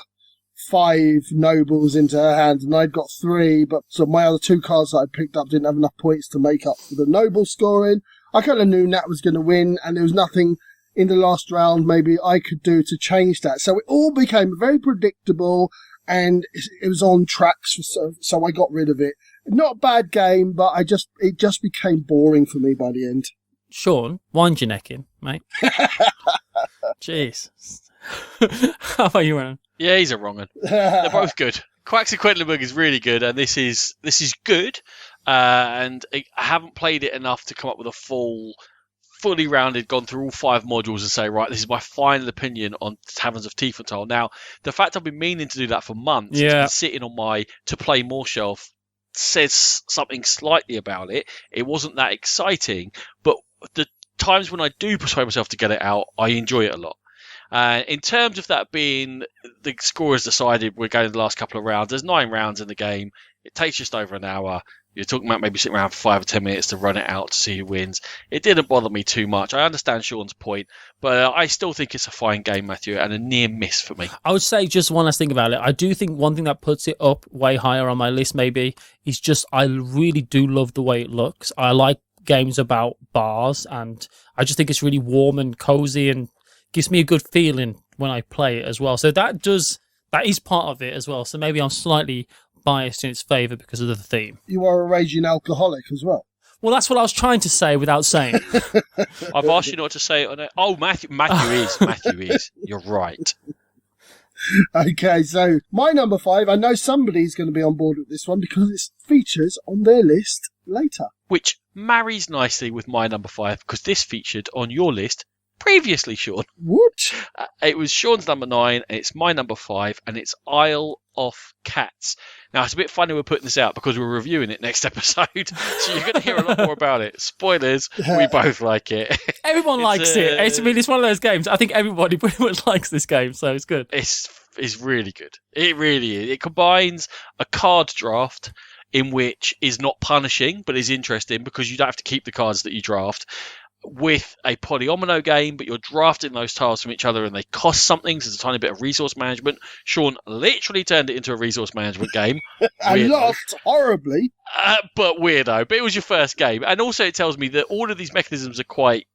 5 nobles into her hand and I'd got 3, but so my other 2 cards that I picked up didn't have enough points to make up for the noble scoring, I kind of knew Nat was going to win, and there was nothing in the last round maybe I could do to change that. So it all became very predictable, and it was on tracks, so I got rid of it. Not a bad game, but it just became boring for me by the end. Sean, wind your neck in, mate. Jeez. How about you, Aaron? Yeah, he's a wrong one. They're both good. Quacks of Quedlinburg is really good, and this is good. And I haven't played it enough to come up with a fully rounded, gone through all 5 modules and say, right, this is my final opinion on Taverns of Tiefenthal. Now, the fact I've been meaning to do that for months, it's been sitting on my to play more shelf, says something slightly about it. It wasn't that exciting, but the times when I do persuade myself to get it out, I enjoy it a lot. In terms of that being the score has decided we're going the last couple of rounds, there's 9 rounds in the game. It takes just over an hour. You're talking about maybe sitting around for 5 or 10 minutes to run it out to see who wins. It didn't bother me too much. I understand Sean's point, but I still think it's a fine game, Matthew, and a near miss for me. I would say just one last thing about it. I do think one thing that puts it up way higher on my list maybe is just I really do love the way it looks. I like games about bars, and I just think it's really warm and cozy and gives me a good feeling when I play it as well. So that is part of it as well. So maybe I'm slightly biased in its favour because of the theme. You are a raging alcoholic as well. Well, that's what I was trying to say without saying. I've asked you not to say it on it. Oh, Matthew is. You're right. Okay, so my number 5, I know somebody's going to be on board with this one because it features on their list later. Which marries nicely with my number 5 because this featured on your list previously, Sean. What? It was Sean's number 9, and it's my number 5, and it's Isle of Cats. Now, it's a bit funny we're putting this out because we're reviewing it next episode, so you're going to hear a lot more about it. Spoilers, we both like it. Everyone likes it. It's one of those games. I think everybody pretty much likes this game, so it's good. It's really good. It really is. It combines a card draft in which is not punishing, but is interesting because you don't have to keep the cards that you draft, with a polyomino game, but you're drafting those tiles from each other and they cost something, so there's a tiny bit of resource management. Sean literally turned it into a resource management game. I lost horribly. But weirdo. But it was your first game. And also it tells me that all of these mechanisms are quite...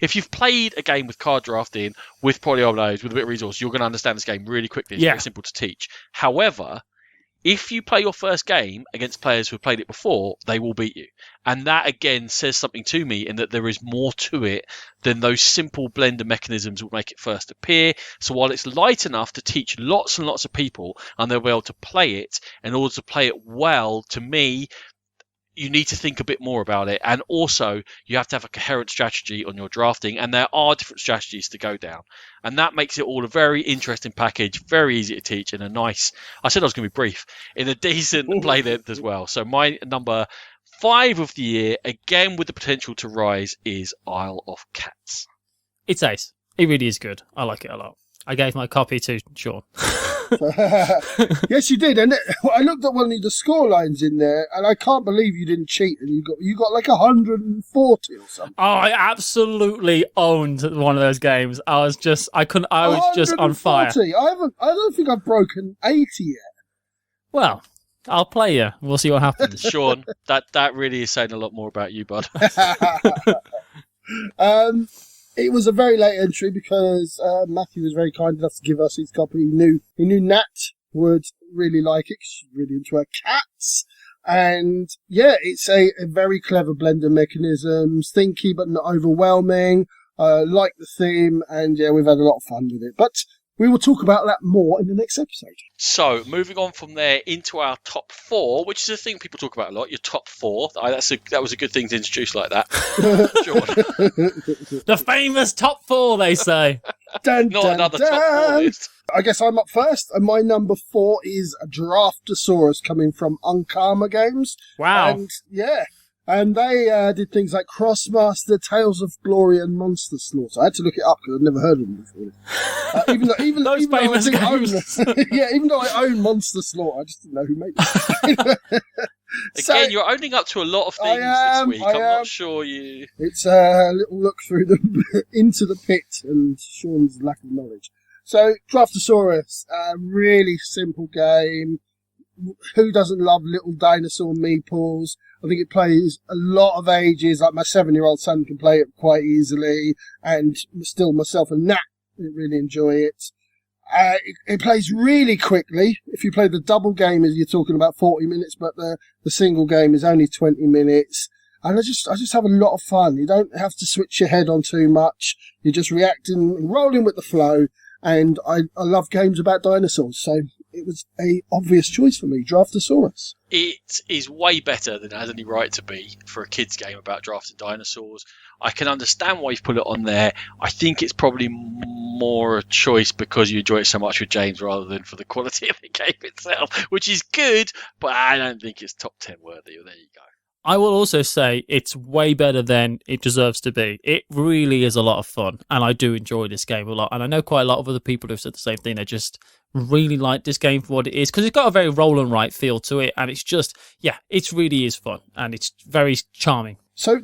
If you've played a game with card drafting, with polyominoes, with a bit of resource, you're going to understand this game really quickly. It's very simple to teach. However, if you play your first game against players who have played it before, they will beat you. And that, again, says something to me in that there is more to it than those simple blender mechanisms will make it first appear. So while it's light enough to teach lots and lots of people and they'll be able to play it, in order to play it well, to me, you need to think a bit more about it. And also, you have to have a coherent strategy on your drafting. And there are different strategies to go down. And that makes it all a very interesting package, very easy to teach, and a nice, I said I was going to be brief, in a decent play length as well. So my number 5 of the year, again with the potential to rise, is Isle of Cats. It's ace. It really is good. I like it a lot. I gave my copy to Sean. Yes, you did. And I looked at one of the score lines in there, and I can't believe you didn't cheat. And you got like 140 or something. Oh, I absolutely owned one of those games. I was just on fire. I don't think I've broken 80 yet. Well, I'll play you. We'll see what happens. Sean, that really is saying a lot more about you, bud. It was a very late entry because Matthew was very kind enough to give us his copy. He knew Nat would really like it because she's really into her cats. And yeah, it's a very clever blend of mechanisms, thinky but not overwhelming. Like the theme, and yeah, we've had a lot of fun with it. But we will talk about that more in the next episode. So, moving on from there into our top 4, which is a thing people talk about a lot, your top 4. That was a good thing to introduce like that. The famous top 4, they say. Dun, Not dun, another dun. top 4 list. I guess I'm up first, and my number 4 is Draftosaurus, coming from Unkarma Games. Wow. And yeah. And they did things like Crossmaster, Tales of Glory, and Monster Slaughter. I had to look it up because I'd never heard of them before. Even though I didn't own them. Yeah, even though I own Monster Slaughter, I just didn't know who made it. Again, you're owning up to a lot of things this week. I'm not sure you... It's a little look through into the pit and Sean's lack of knowledge. So, Draftosaurus, a really simple game. Who doesn't love little dinosaur meeples? I think it plays a lot of ages. Like my 7-year-old son can play it quite easily, and still myself and Nat really enjoy it. It plays really quickly. If you play the double game, you're talking about 40 minutes, but the single game is only 20 minutes. And I just have a lot of fun. You don't have to switch your head on too much. You're just reacting, rolling with the flow. And I love games about dinosaurs, so it was a obvious choice for me, Draftosaurus. It is way better than it has any right to be for a kid's game about drafting dinosaurs. I can understand why you've put it on there. I think it's probably more a choice because you enjoy it so much with James rather than for the quality of the game itself, which is good, but I don't think it's top 10 worthy. There you go. I will also say it's way better than it deserves to be. It really is a lot of fun, and I do enjoy this game a lot. And I know quite a lot of other people who've said the same thing. They just really like this game for what it is, because it's got a very roll and write feel to it, and it's just, yeah, it really is fun, and it's very charming. So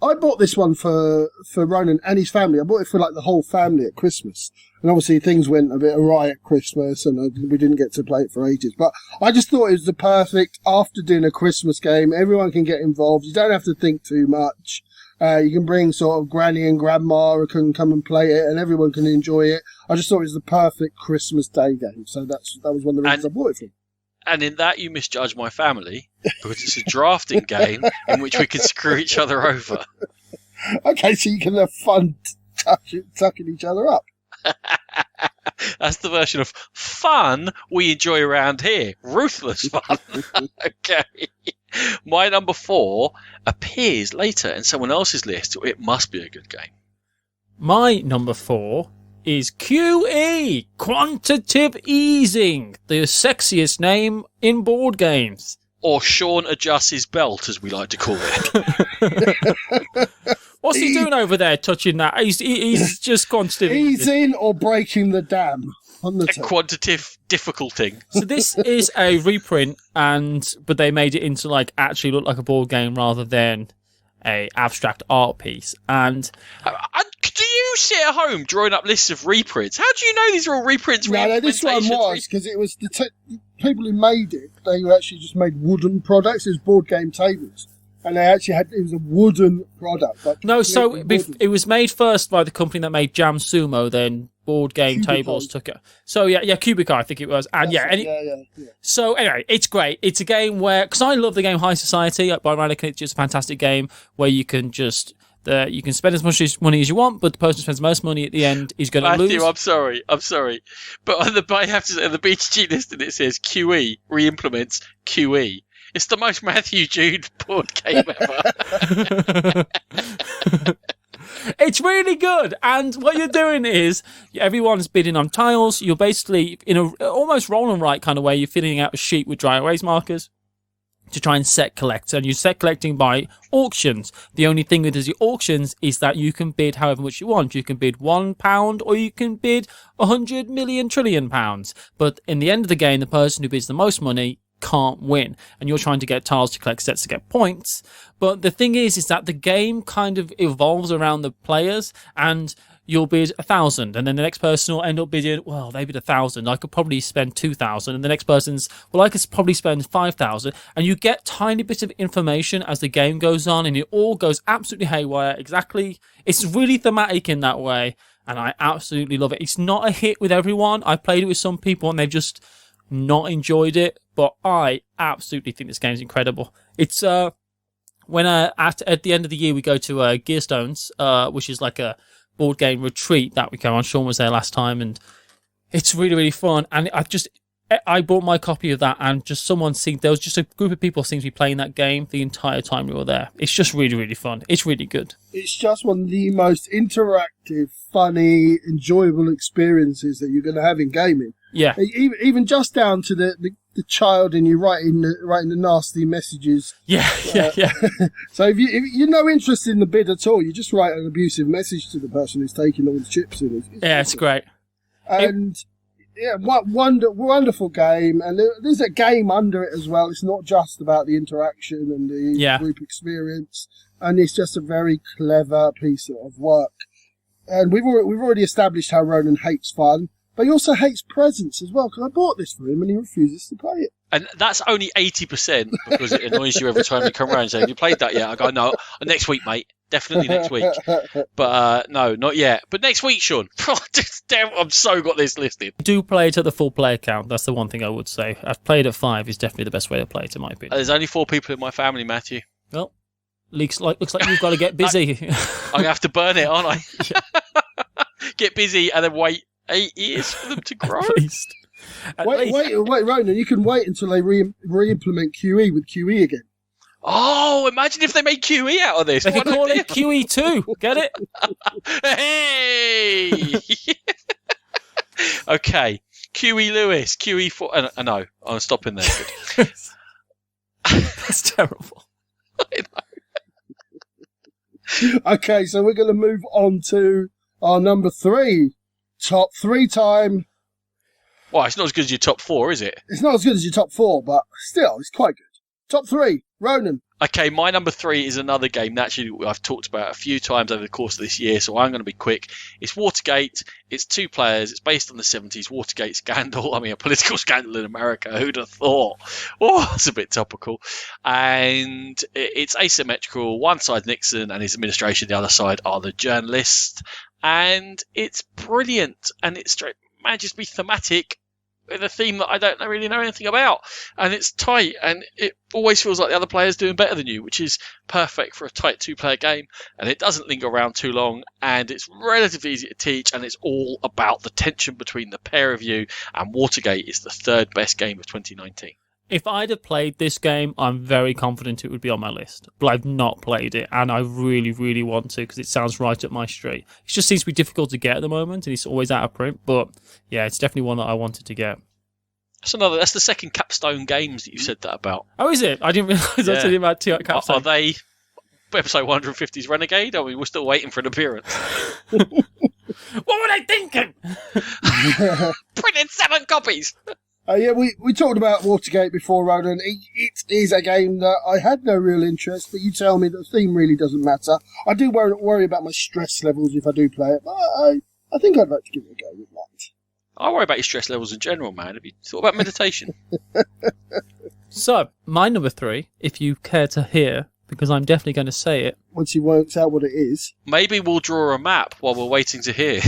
I bought this one for Ronan and his family. I bought it for like the whole family at Christmas. And obviously things went a bit awry at Christmas and we didn't get to play it for ages. But I just thought it was the perfect after dinner Christmas game. Everyone can get involved. You don't have to think too much. You can bring sort of granny and grandma who can come and play it and everyone can enjoy it. I just thought it was the perfect Christmas Day game. So that was one of the reasons I bought it for. And in that, you misjudge my family because it's a drafting game in which we can screw each other over. Okay, so you can have fun tucking each other up. That's the version of fun we enjoy around here. Ruthless fun. Okay. My number 4 appears later in someone else's list. It must be a good game. My number 4 is QE, Quantitative Easing, the sexiest name in board games. Or Sean adjusts his belt, as we like to call it. What's he doing over there touching that? He's just quantitative. Easing or breaking the dam on the A quantitative difficulting. So this is a reprint, but they made it into actually look like a board game rather than a abstract art piece. And do you sit at home drawing up lists of reprints? How do you know these are all reprints? No, this one was because it was the people who made it. They actually just made wooden products. It was board game tables. And they actually it was a wooden product. Like No, so wooden. it was made first by the company that made Jam Sumo, then Board Game Cubico. Tables took it. So yeah, Cubico, I think it was. And So anyway, it's great. It's a game where, because I love the game High Society by Radican, it's just a fantastic game where you can just, you can spend as much money as you want, but the person who spends the most money at the end is going to lose. Matthew, I'm sorry. But I have to say, on the BGG listing it says QE re-implements QE. It's the most Matthew Jude board game ever. It's really good, and what you're doing is everyone's bidding on tiles. You're basically, in a almost roll and write kind of way, you're filling out a sheet with dry erase markers to try and set collect, and you set collecting by auctions. The only thing with the auctions is that you can bid however much you want. You can bid £1 or you can bid 100 million trillion pounds. But in the end of the game, the person who bids the most money can't win, and you're trying to get tiles to collect sets to get points. But the thing is that the game kind of evolves around the players, and you'll bid 1,000, and then the next person will end up bidding, well, they bid 1,000, I could probably spend 2,000, and the next person's, well, I could probably spend 5,000, and you get tiny bits of information as the game goes on, and it all goes absolutely haywire. Exactly, it's really thematic in that way, and I absolutely love it. It's not a hit with everyone. I played it with some people, and they've just not enjoyed it, but I absolutely think this game's incredible. It's when at the end of the year we go to Gearstones, which is like a board game retreat that we go on. Sean was there last time, and it's really, really fun. And I bought my copy of that, and just there was just a group of people seemed to be playing that game the entire time we were there. It's just really, really fun. It's really good. It's just one of the most interactive, funny, enjoyable experiences that you're going to have in gaming. Yeah. Even just down to the child in you writing the nasty messages. Yeah. So if you're no interest in the bid at all, you just write an abusive message to the person who's taking all the chips in. It's great. And what wonderful game, and there's a game under it as well. It's not just about the interaction and the group experience, and it's just a very clever piece of work. And we've already established how Ronan hates fun, but he also hates presents as well, because I bought this for him and he refuses to play it. And that's only 80% because it annoys you every time you come around and say, have you played that yet? I go, no, next week, mate. Definitely next week. But no, not yet. But next week, Sean. Damn, I've so got this listed. Do play it at the full player count. That's the one thing I would say. I've played at 5 is definitely the best way to play it, in my opinion. There's only 4 people in my family, Matthew. Well, looks like you've got to get busy. I have to burn it, aren't I? Get busy and then wait 8 years for them to grow. At least. Wait, Ronan, you can wait until they re-implement QE with QE again. Oh, imagine if they made QE out of this. They could call it QE2. Get it? Hey! Okay. QE Lewis, QE4. No, I'm stopping there. That's terrible. I know. Okay, so we're going to move on to our number 3. Top 3 time. Well, it's not as good as your top 4, is it? It's not as good as your top 4, but still, it's quite good. Top 3, Ronan. Okay, my number 3 is another game that actually I've talked about a few times over the course of this year, so I'm going to be quick. It's Watergate. It's 2 players. It's based on the 70s Watergate scandal. I mean, a political scandal in America. Who'd have thought? Oh, it's a bit topical. And it's asymmetrical. One side Nixon and his administration. The other side are the journalists. And it's brilliant. And it manages to be thematic with a theme that I don't really know anything about, and it's tight, and it always feels like the other player's doing better than you, which is perfect for a tight 2-player game, and it doesn't linger around too long, and it's relatively easy to teach, and it's all about the tension between the pair of you, and Watergate is the 3rd best game of 2019. If I'd have played this game, I'm very confident it would be on my list. But I've not played it, and I really, really want to, because it sounds right up my street. It just seems to be difficult to get at the moment, and it's always out of print. But yeah, it's definitely one that I wanted to get. That's the second Capstone Games that you said that about. Oh, is it? I didn't realise I was talking about Capstone. Are they episode 150's Renegade? I mean, we're still waiting for an appearance. What were they thinking? Printed 7 copies! Yeah, we talked about Watergate before, Ronan. It is a game that I had no real interest, but you tell me that the theme really doesn't matter. I do worry about my stress levels if I do play it, but I think I'd like to give it a go with that. I worry about your stress levels in general, man. Have you thought about meditation? So, my number 3, if you care to hear, because I'm definitely going to say it. Once he works out what it is. Maybe we'll draw a map while we're waiting to hear.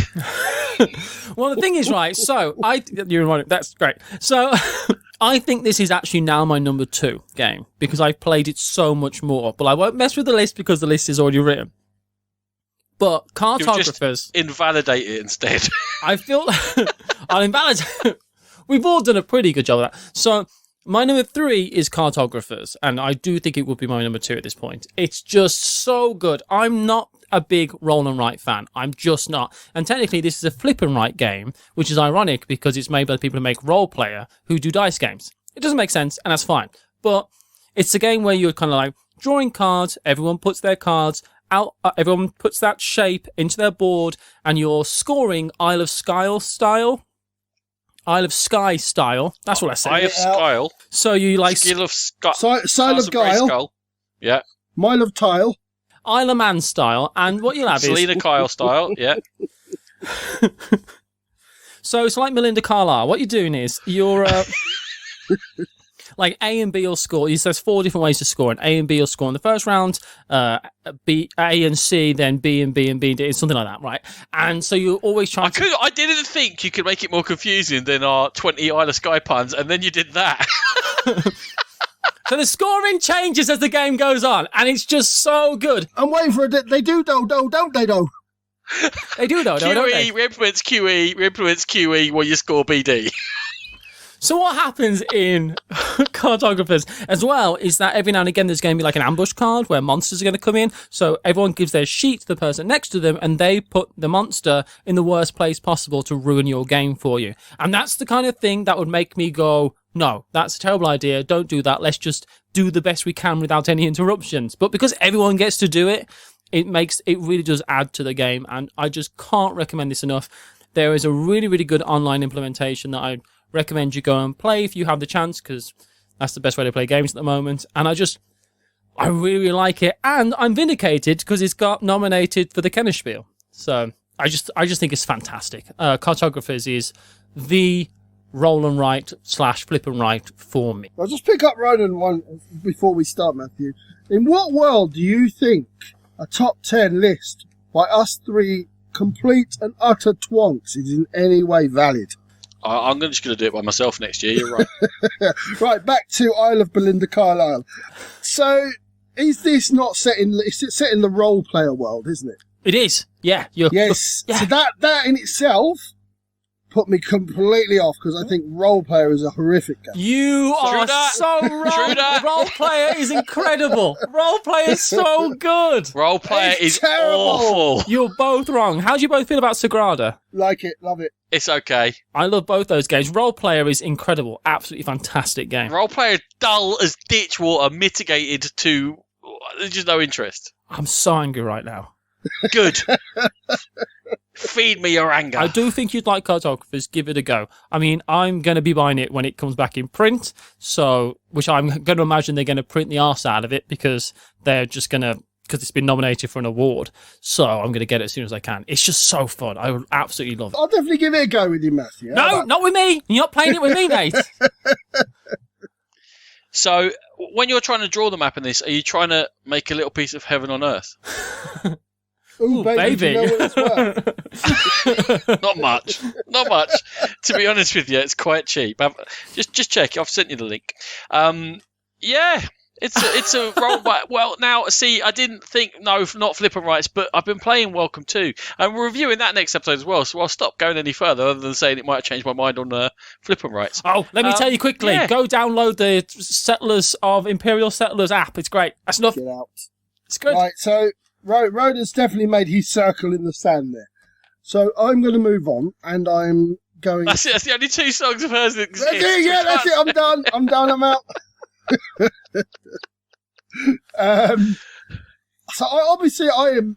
Well, the thing is, right, so you're right, that's great. So I think this is actually now my number 2 game because I've played it so much more. But I won't mess with the list because the list is already written. But cartographers... You'll just invalidate it instead. I feel... I'll invalidate... We've all done a pretty good job of that. So my number 3 is cartographers, and I do think it would be my number 2 at this point. It's just so good. I'm not a big roll and write fan. I'm just not. And technically, this is a flip and write game, which is ironic because it's made by the people who make Role Player who do dice games. It doesn't make sense, and that's fine. But it's a game where you're kind of like drawing cards. Everyone puts their cards out. Everyone puts that shape into their board, and you're scoring Isle of Skye style. That's what I said. Eye of Skyle. So you like Skill of Skyle. Sile of Guile. Yeah. Mile of Tile. Isle of Man style, and what you'll have Selena Kyle style. Yeah. So it's like Melinda Carlisle. What you're doing is you're like A and B will score. There's 4 different ways to score, and A and B will score in the first round. B, A and C, then B and B and B and D, something like that, right? And so you're always trying. I didn't think you could make it more confusing than our 20 Isle of Skye puns, and then you did that. So the scoring changes as the game goes on, and it's just so good. I'm waiting for it. They do, don't they, though? They do, though, don't they? QE, implements QE, well, you score BD. So what happens in cartographers as well is that every now and again there's going to be like an ambush card where monsters are going to come in. So everyone gives their sheet to the person next to them and they put the monster in the worst place possible to ruin your game for you. And that's the kind of thing that would make me go, no, that's a terrible idea. Don't do that. Let's just do the best we can without any interruptions. But because everyone gets to do it, it really does add to the game. And I just can't recommend this enough. There is a really, really good online implementation that I recommend you go and play if you have the chance, because that's the best way to play games at the moment. And I really like it, and I'm vindicated because it's got nominated for the Kennerspiel. So I just think it's fantastic. Cartographers is the roll and write / flip and write for me. I'll just pick up Ronan one before we start, Matthew. In what world do you think a top 10 list by us 3 complete and utter twonks is in any way valid? I'm just going to do it by myself next year. You're right. Right, back to Isle of Belinda Carlisle. So, is this not set in the role player world, isn't it? It is. Yeah. Yes. Yeah. So that in itself put me completely off because I think role player is a horrific game. You are so wrong. Role player is incredible. Role player is so good. Role player is terrible. Awful. You're both wrong. How do you both feel about Sagrada? Like it, love it. It's okay. I love both those games. Role player is incredible. Absolutely fantastic game. Role player dull as ditch water, mitigated to there's just no interest. I'm so angry right now. Good. Feed me your anger. I do think you'd like cartographers. Give it a go. I mean, I'm going to be buying it when it comes back in print, which I'm going to imagine they're going to print the arse out of it because they're just going to, because it's been nominated for an award. So I'm going to get it as soon as I can. It's just so fun. I would absolutely love it. I'll definitely give it a go with you, Matthew. No, not with me. You're not playing it with me, mate. So when you're trying to draw the map in this, are you trying to make a little piece of heaven on earth? Ooh, baby. Do you know what it's worth? Not much. To be honest with you, it's quite cheap. Just check. I've sent you the link. Yeah, it's a roll back. Well, now see, I didn't think not flip and rights, but I've been playing Welcome to, and we're reviewing that next episode as well. So I'll stop going any further, other than saying it might have changed my mind on flip and rights. Oh, let me tell you quickly. Yeah. Go download the Settlers of Imperial Settlers app. It's great. That's enough. Get out. It's good. Right, so Rhoda's definitely made his circle in the sand there. So I'm going to move on, and I'm going... That's it. That's the only 2 songs of hers that exist. That's it, yeah, that's it. I'm done. I'm out. So obviously I am,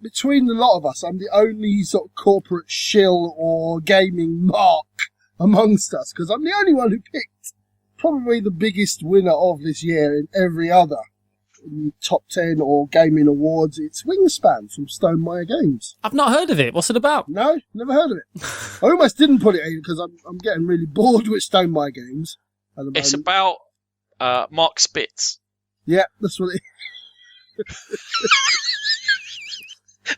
between the lot of us, I'm the only sort of corporate shill or gaming mark amongst us, because I'm the only one who picked probably the biggest winner of this year in every other top 10 or gaming awards. It's Wingspan from Stonemaier Games. I've not heard of it. What's it about? No, never heard of it. I almost didn't put it in because I'm getting really bored with Stonemaier Games at the moment. It's about Mark Spitz. Yeah, that's what it is.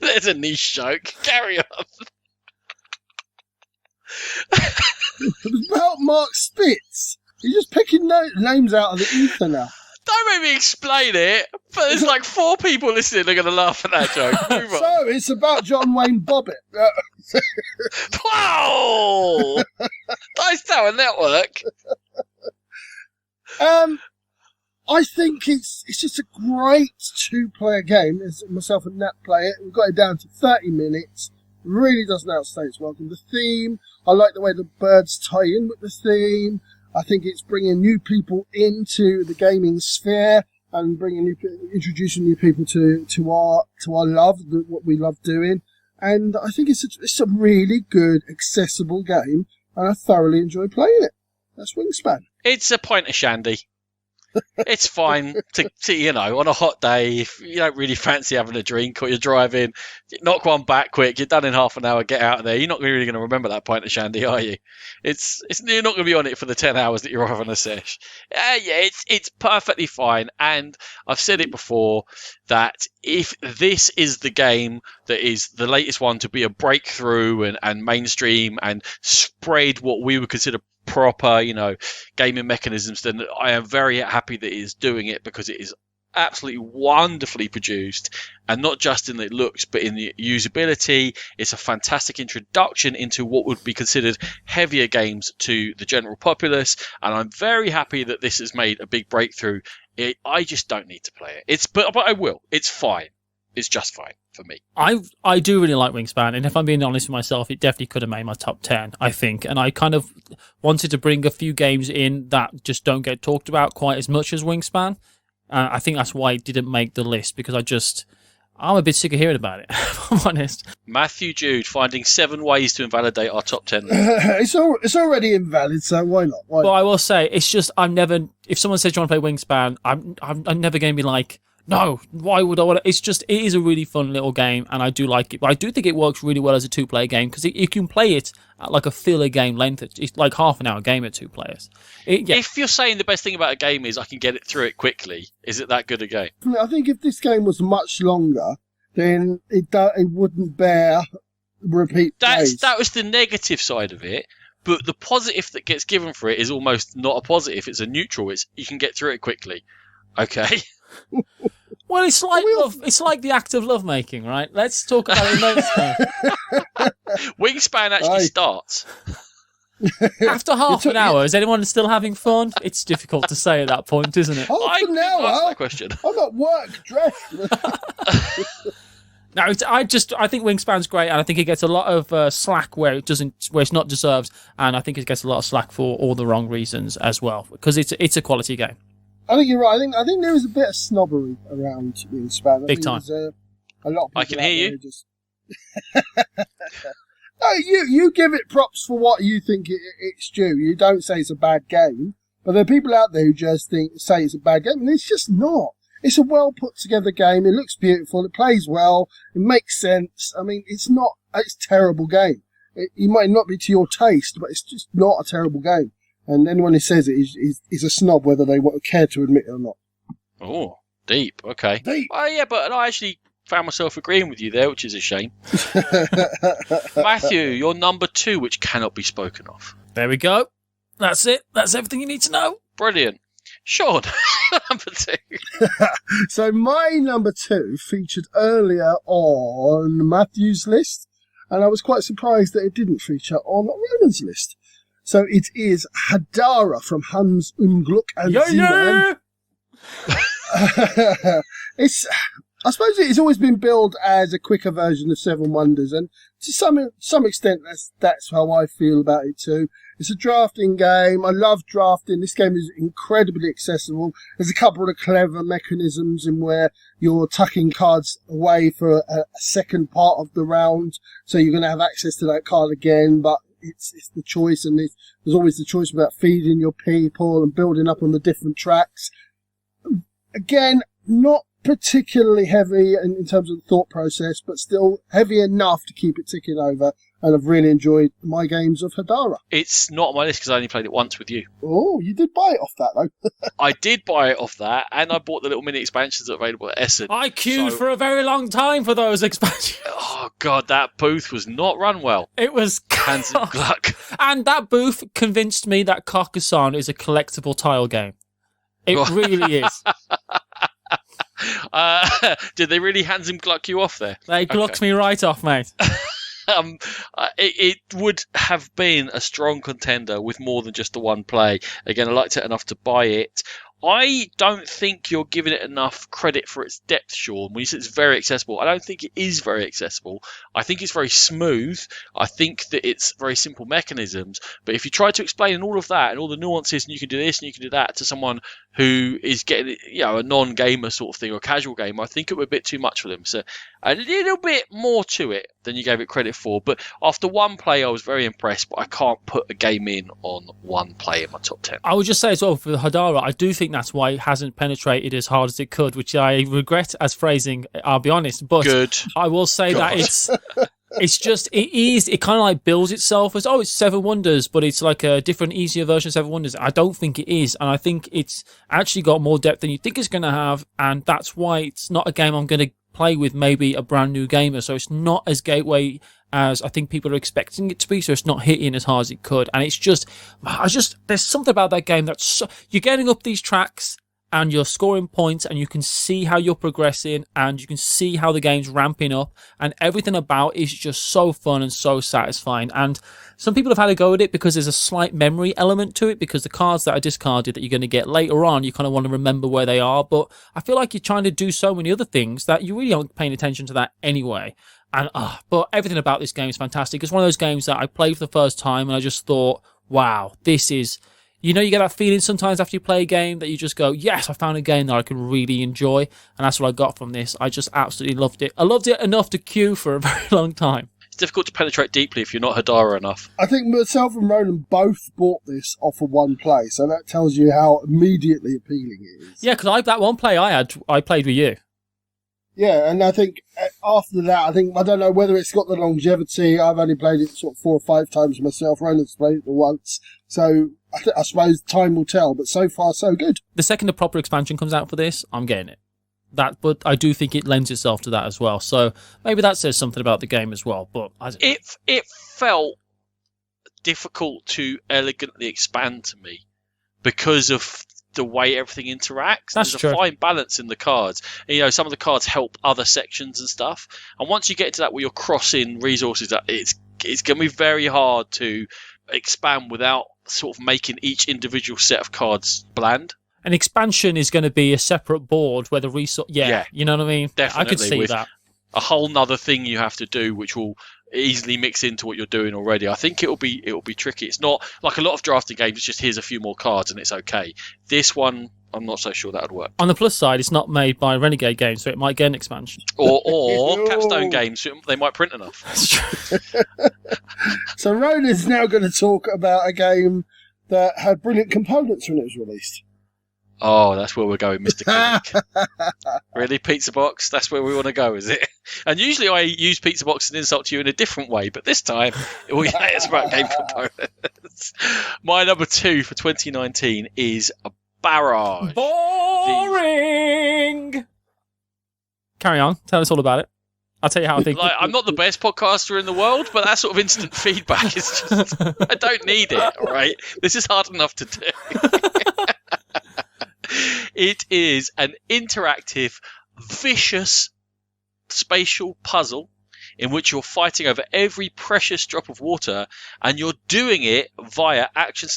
There's a niche joke. Carry on. It was about Mark Spitz. You're just picking names out of the ether now. Don't make me explain it. But there's like 4 people listening that are going to laugh at that joke. Move on. So, it's about John Wayne Bobbitt. Wow! Nice Tower Network. I think it's just a great 2-player game. As myself and Nat play it. We've got it down to 30 minutes. Really doesn't outstay its welcome. The theme, I like the way the birds tie in with the theme. I think it's bringing new people into the gaming sphere and introducing new people to our love, what we love doing. And I think it's a really good, accessible game, and I thoroughly enjoy playing it. That's Wingspan. It's a pint of shandy. It's fine to on a hot day, if you don't really fancy having a drink or you're driving, knock one back quick, you're done in half an hour, get out of there. You're not really going to remember that pint of shandy, are you? You're not going to be on it for the 10 hours that you're having a sesh. It's perfectly fine. And I've said it before that if this is the game that is the latest one to be a breakthrough and mainstream and spread what we would consider proper, gaming mechanisms, then I am very happy that it is doing it, because it is absolutely wonderfully produced, and not just in the looks but in the usability. It's a fantastic introduction into what would be considered heavier games to the general populace, and I'm very happy that this has made a big breakthrough. I just don't need to play it. But I will. It's fine. It's just fine for me. I do really like Wingspan, and if I'm being honest with myself, it definitely could have made my top 10, I think. And I kind of wanted to bring a few games in that just don't get talked about quite as much as Wingspan. I think that's why it didn't make the list, because I'm a bit sick of hearing about it, if I'm honest. Matthew Jude finding 7 ways to invalidate our top 10 list. It's already invalid, so why not? Well, I will say, it's just, if someone says, do you want to play Wingspan, I'm never going to be like, no, why would I want to? It is a really fun little game, and I do like it. But I do think it works really well as a 2-player game, because you can play it at like a filler game length. It's like half an hour game at 2 players. If you're saying the best thing about a game is I can get it through it quickly, is it that good a game? I think if this game was much longer, then it wouldn't bear repeat plays. That was the negative side of it. But the positive that gets given for it is almost not a positive. It's a neutral. You can get through it quickly. Okay. Well, it's like love. It's like the act of lovemaking, right? Let's talk about it later. Wingspan actually starts. After half an hour, is anyone still having fun? It's difficult to say at that point, isn't it? Half an hour? Ask that question. I'm at work, dressed. No, I think Wingspan's great, and I think it gets a lot of slack where it's not deserved, and I think it gets a lot of slack for all the wrong reasons as well, because it's a quality game. I think you're right. I think there is a bit of snobbery around Wingspan. Big time. A lot of people I can hear you. Just... No, you give it props for what you think it's due. You don't say it's a bad game, but there are people out there who just say it's a bad game, and it's just not. It's a well put together game. It looks beautiful. It plays well. It makes sense. I mean, it's a terrible game. It might not be to your taste, but it's just not a terrible game. And anyone who says it is a snob, whether they care to admit it or not. Oh, deep. Okay. Deep. Oh, yeah, but I actually found myself agreeing with you there, which is a shame. Matthew, you're number 2, which cannot be spoken of. There we go. That's it. That's everything you need to know. Brilliant. Sean, number 2. So my number 2 featured earlier on Matthew's list, and I was quite surprised that it didn't feature on Roland's list. So it is Hodari from Hans Unglück and Z-Man. I suppose it's always been billed as a quicker version of Seven Wonders, and to some extent that's how I feel about it too. It's a drafting game. I love drafting. This game is incredibly accessible. There's a couple of clever mechanisms in where you're tucking cards away for a second part of the round, so you're going to have access to that card again, but it's the choice, and there's always the choice about feeding your people and building up on the different tracks. Again, not particularly heavy in terms of the thought process, but still heavy enough to keep it ticking over. and I've really enjoyed my games of Hodari. It's not on my list because I only played it once with you. Oh, you did buy it off that, though. I did buy it off that, and I bought the little mini expansions that are available at Essen. I queued for a very long time for those expansions. Oh, God, that booth was not run well. It was... Hands in Gluck. And that booth convinced me that Carcassonne is a collectible tile game. It really is. Did they really hands him Gluck you off there? They glucked me right off, mate. It would have been a strong contender with more than just the one play. Again, I liked it enough to buy it. I don't think you're giving it enough credit for its depth, Sean. When you say it's very accessible, I don't think it is very accessible. I think it's very smooth. I think that it's very simple mechanisms. But if you try to explain all of that and all the nuances, and you can do this and you can do that to someone who is getting, a non-gamer sort of thing or a casual gamer, I think it would be a bit too much for them. So a little bit more to it than you gave it credit for. But after one play, I was very impressed. But I can't put a game in on one play in my top 10. I would just say as well for Hodari, I do think that's why it hasn't penetrated as hard as it could, which I regret as phrasing, I'll be honest. But good. I will say that it kind of like builds itself as, it's Seven Wonders, but it's like a different, easier version of Seven Wonders. I don't think it is. And I think it's actually got more depth than you think it's going to have. And that's why it's not a game I'm going to play with maybe a brand new gamer. So it's not as gateway as I think people are expecting it to be. So it's not hitting as hard as it could. And it's there's something about that game that's you're getting up these tracks and you're scoring points and you can see how you're progressing and you can see how the game's ramping up and everything about it is just so fun and so satisfying. And some people have had a go at it because there's a slight memory element to it, because the cards that are discarded that you're going to get later on, you kind of want to remember where they are. But I feel like you're trying to do so many other things that you really aren't paying attention to that anyway. And but everything about this game is fantastic. It's one of those games that I played for the first time and I just thought, wow, this is... You get that feeling sometimes after you play a game that you just go, yes, I found a game that I can really enjoy. And that's what I got from this. I just absolutely loved it. I loved it enough to queue for a very long time. It's difficult to penetrate deeply if you're not Hodari enough. I think myself and Roland both bought this off of one play, so that tells you how immediately appealing it is. Yeah, because that one play I played with you. Yeah, and I think after that, I don't know whether it's got the longevity. I've only played it sort of 4 or 5 times myself. Roland's played it once. So I suppose time will tell, but so far so good. The second the proper expansion comes out for this, I'm getting it. But I do think it lends itself to that as well. So maybe that says something about the game as well. But it felt difficult to elegantly expand to me because of the way everything interacts. That's There's true. a fine balance in the cards. And, some of the cards help other sections and stuff. And once you get to that where you're crossing resources, it's going to be very hard to expand without sort of making each individual set of cards bland. An expansion is going to be a separate board where the resource... Yeah, you know what I mean? Definitely. I could see that. A whole nother thing you have to do, which will easily mix into what you're doing already. I think it'll be tricky. It's not like a lot of drafting games. It's just here's a few more cards and it's okay. This one, I'm not so sure that would work. On the plus side, it's not made by Renegade Games, so it might get an expansion. Or Capstone Games, so they might print enough. That's true. So Roland's now going to talk about a game that had brilliant components when it was released. Oh, that's where we're going, Mr. King. Really, Pizza Box? That's where we want to go, is it? And usually I use Pizza Box and insult you in a different way, but this time it's about game components. My number 2 for 2019 is a Barrage. Boring! Carry on. Tell us all about it. I'll tell you how I think. I'm not the best podcaster in the world, but that sort of instant feedback is just... I don't need it, all right? This is hard enough to do. It is an interactive, vicious spatial puzzle in which you're fighting over every precious drop of water, and you're doing it via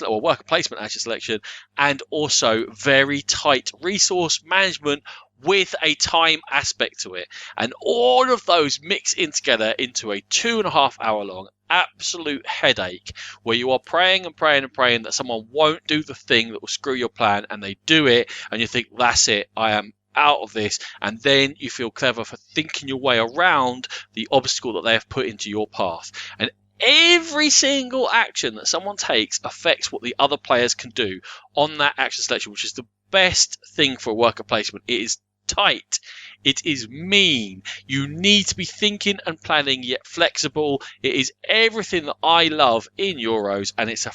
worker placement action selection, and also very tight resource management with a time aspect to it. And all of those mix in together into a 2.5 hour long absolute headache where you are praying and praying and praying that someone won't do the thing that will screw your plan, and they do it and you think, that's it, I am out of this. And then you feel clever for thinking your way around the obstacle that they have put into your path. And every single action that someone takes affects what the other players can do on that action selection, which is the best thing for a worker placement. It is tight. It is mean. You need to be thinking and planning, yet flexible. It is everything that I love in Euros, and it's a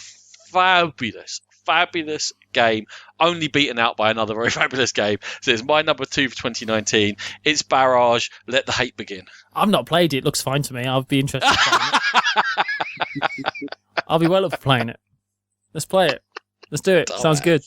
fabulous game, only beaten out by another very fabulous game. So it's my number 2 for 2019. It's Barrage. Let the hate begin. I've not played it. It looks fine to me. I'll be interested in playing it. I'll be well up for playing it. Let's play it. Let's do it. Sounds good.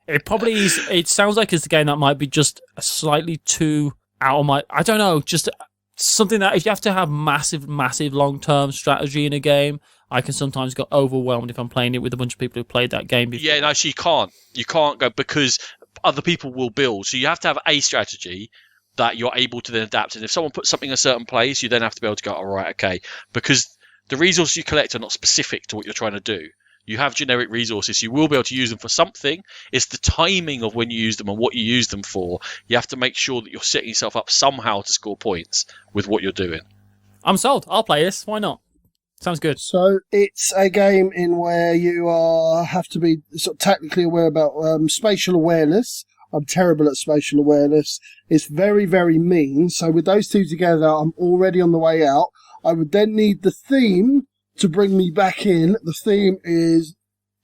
It probably is. It sounds like it's the game that might be just slightly too out of my... I don't know, just something that if you have to have massive long-term strategy in a game, I can sometimes get overwhelmed if I'm playing it with a bunch of people who played that game before. Yeah, no, so you can't. You can't go because other people will build. So you have to have a strategy that you're able to then adapt. And if someone puts something in a certain place, you then have to be able to go, all right, okay. Because the resources you collect are not specific to what you're trying to do. You have generic resources. You will be able to use them for something. It's the timing of when you use them and what you use them for. You have to make sure that you're setting yourself up somehow to score points with what you're doing. I'm sold. I'll play this. Why not? Sounds good. So it's a game in where you have to be sort of tactically aware about spatial awareness. I'm terrible at spatial awareness. It's very, very mean. So with those two together, I'm already on the way out. I would then need the theme to bring me back in. The theme is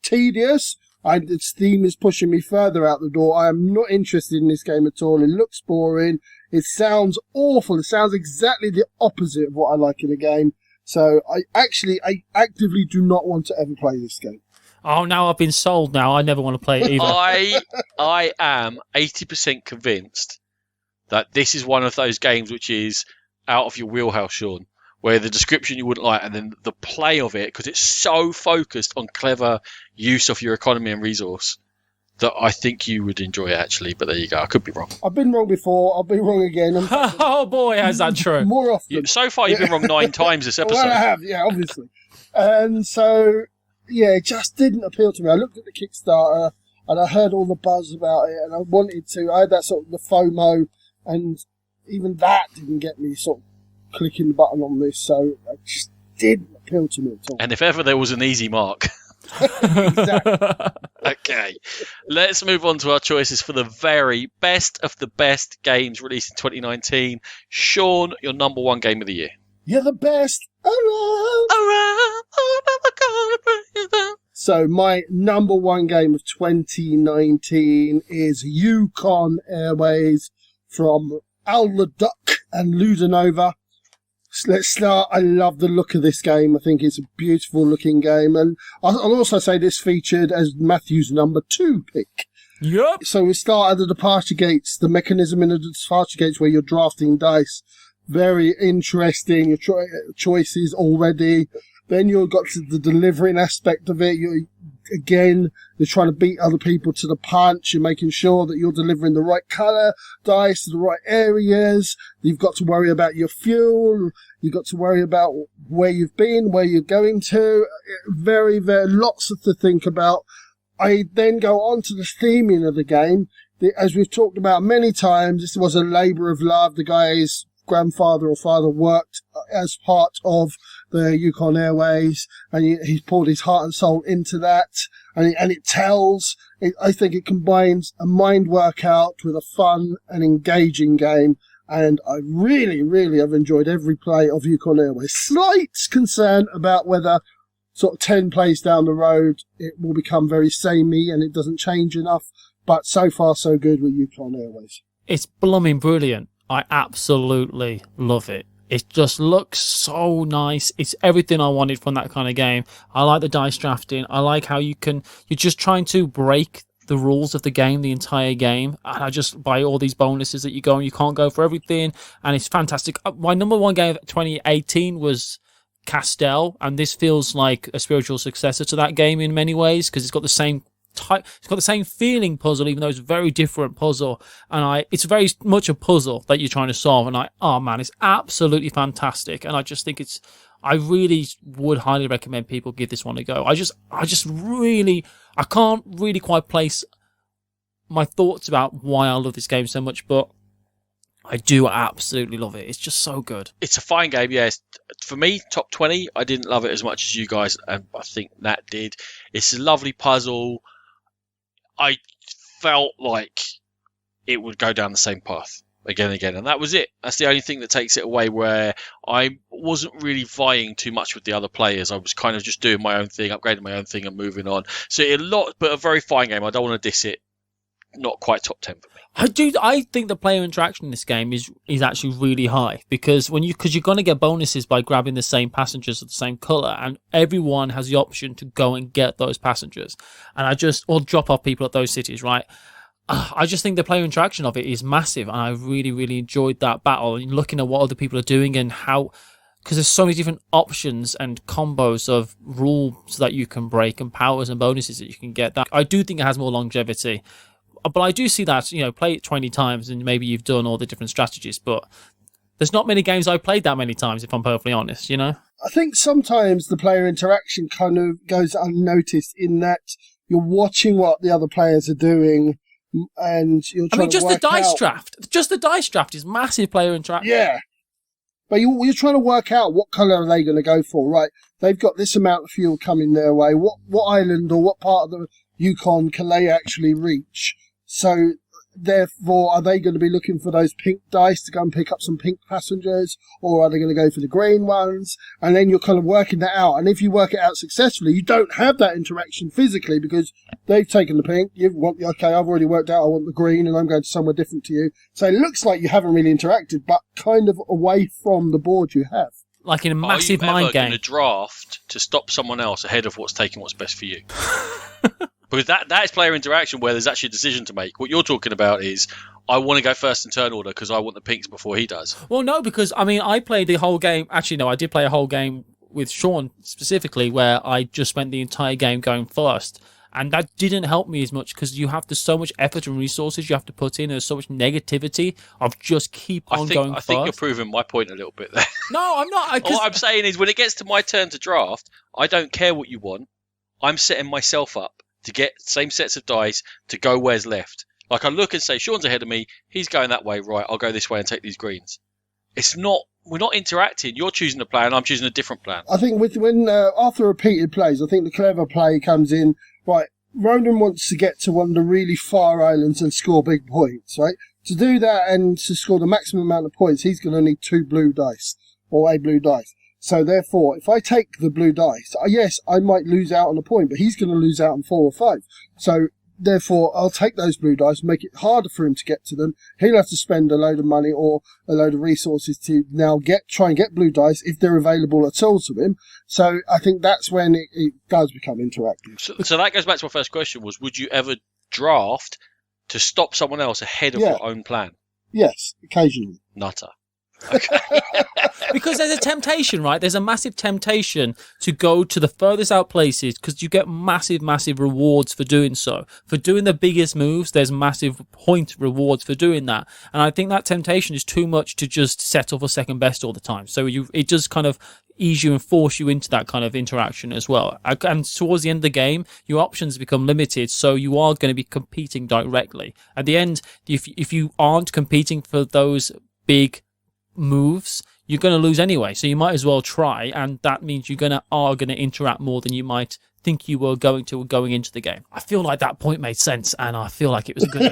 tedious. Its theme is pushing me further out the door. I am not interested in this game at all. It looks boring. It sounds awful. It sounds exactly the opposite of what I like in a game. So I actively do not want to ever play this game. Oh, now I've been sold now. I never want to play it either. I am 80% convinced that this is one of those games which is out of your wheelhouse, Sean, where the description you wouldn't like and then the play of it, because it's so focused on clever use of your economy and resource, that I think you would enjoy it, actually. But there you go. I could be wrong. I've been wrong before. I'll be wrong again. Oh, boy, how's that true? More often. So far, you've been wrong 9 times this episode. Well, I have, yeah, obviously. And so, yeah, it just didn't appeal to me. I looked at the Kickstarter and I heard all the buzz about it and I wanted to. I had that sort of the FOMO, and even that didn't get me sort of clicking the button on this, so it just didn't appeal to me at all. And if ever there was an easy mark. Exactly. Okay, let's move on to our choices for the very best of the best games released in 2019. Sean, your number 1 game of the year. You're the best around. I'm never gonna bring you down. So my number 1 game of 2019 is Yukon Airways from Duck and Ludonova. Let's start. I love the look of this game. I think it's a beautiful looking game. And I'll also say this featured as Matthew's number 2 pick. Yep. So we start at the departure gates, the mechanism in the departure gates where you're drafting dice. Very interesting. Your choices already. Then you've got to the delivering aspect of it. You're trying to beat other people to the punch. You're making sure that you're delivering the right colour dice to the right areas. You've got to worry about your fuel. You've got to worry about where you've been, where you're going to. Very, very lots to think about. I then go on to the theming of the game. As we've talked about many times, this was a labour of love. The guy's grandfather or father worked as part of the Yukon Airways, and he's poured his heart and soul into that, and it tells. I think it combines a mind workout with a fun and engaging game, and I really, really have enjoyed every play of Yukon Airways. Slight concern about whether sort of 10 plays down the road it will become very samey and it doesn't change enough, but so far so good with Yukon Airways. It's blooming brilliant. I absolutely love it. It just looks so nice. It's everything I wanted from that kind of game. I like the dice drafting. I like how you're just trying to break the rules of the game, the entire game. And I just buy all these bonuses that you go and you can't go for everything. And it's fantastic. My number 1 game of 2018 was Castell. And this feels like a spiritual successor to that game in many ways, because it's got the same it's got the same feeling puzzle, even though it's a very different puzzle, and it's very much a puzzle that you're trying to solve, and it's absolutely fantastic, and I just think I really would highly recommend people give this one a go. I can't really quite place my thoughts about why I love this game so much, but I do absolutely love it. It's just so good. It's a fine game, yes. For me, top 20, I didn't love it as much as you guys, and I think Nat did. It's a lovely puzzle. I felt like it would go down the same path again and again. And that was it. That's the only thing that takes it away, where I wasn't really vying too much with the other players. I was kind of just doing my own thing, upgrading my own thing and moving on. So but a very fine game. I don't want to diss it. Not quite top 10 for me. I think the player interaction in this game is actually really high, because you're going to get bonuses by grabbing the same passengers of the same colour, and everyone has the option to go and get those passengers, or drop off people at those cities, right? I just think the player interaction of it is massive, and I really, really enjoyed that battle and looking at what other people are doing and how, because there's so many different options and combos of rules that you can break and powers and bonuses that you can get. That I do think it has more longevity, but I do see that, play it 20 times and maybe you've done all the different strategies, but there's not many games I've played that many times, if I'm perfectly honest, I think sometimes the player interaction kind of goes unnoticed in that you're watching what the other players are doing. And you're trying just to work the dice out... draft. Just the dice draft is massive player interaction. Yeah. But you're trying to work out what colour are they going to go for, right? They've got this amount of fuel coming their way. What island or what part of the Yukon can they actually reach? So, therefore, are they going to be looking for those pink dice to go and pick up some pink passengers? Or are they going to go for the green ones? And then you're kind of working that out. And if you work it out successfully, you don't have that interaction physically because they've taken the pink. Okay, I've already worked out I want the green and I'm going to somewhere different to you. So it looks like you haven't really interacted, but kind of away from the board you have. Like in a massive mind game. Are you ever going to draft to stop someone else ahead of what's best for you? Because that is player interaction where there's actually a decision to make. What you're talking about is, I want to go first in turn order because I want the pinks before he does. Well, no, because, I played the whole game. Actually, no, I did play a whole game with Sean specifically where I just spent the entire game going first. And that didn't help me as much because there's so much effort and resources you have to put in. There's so much negativity of just keep on going first. I think you're proving my point a little bit there. No, I'm not. What I'm saying is when it gets to my turn to draft, I don't care what you want. I'm setting myself up to get same sets of dice to go where's left. Like I look and say, Sean's ahead of me. He's going that way. Right, I'll go this way and take these greens. We're not interacting. You're choosing a plan. I'm choosing a different plan. I think when after repeated plays, I think the clever play comes in. Right, Ronan wants to get to one of the really far islands and score big points. Right, to do that and to score the maximum amount of points, he's going to need 2 blue dice or a blue dice. So therefore, if I take the blue dice, yes, I might lose out on a point, but he's going to lose out on 4 or 5. So therefore, I'll take those blue dice, make it harder for him to get to them. He'll have to spend a load of money or a load of resources to now try and get blue dice if they're available at all to him. So I think that's when it does become interactive. So that goes back to my first question: would you ever draft to stop someone else ahead of your own plan? Yes, occasionally. Nutter. Okay. Because there's a temptation, right? There's a massive temptation to go to the furthest out places because you get massive, massive rewards for doing so. For doing the biggest moves, there's massive point rewards for doing that. And I think that temptation is too much to just settle for second best all the time. So it does kind of ease you and force you into that kind of interaction as well. And towards the end of the game, your options become limited, so you are going to be competing directly. At the end, if you aren't competing for those big moves, you're going to lose anyway, so you might as well try, and that means you're going to interact more than you might think you were going into the game. I feel like that point made sense, and I feel like it was good.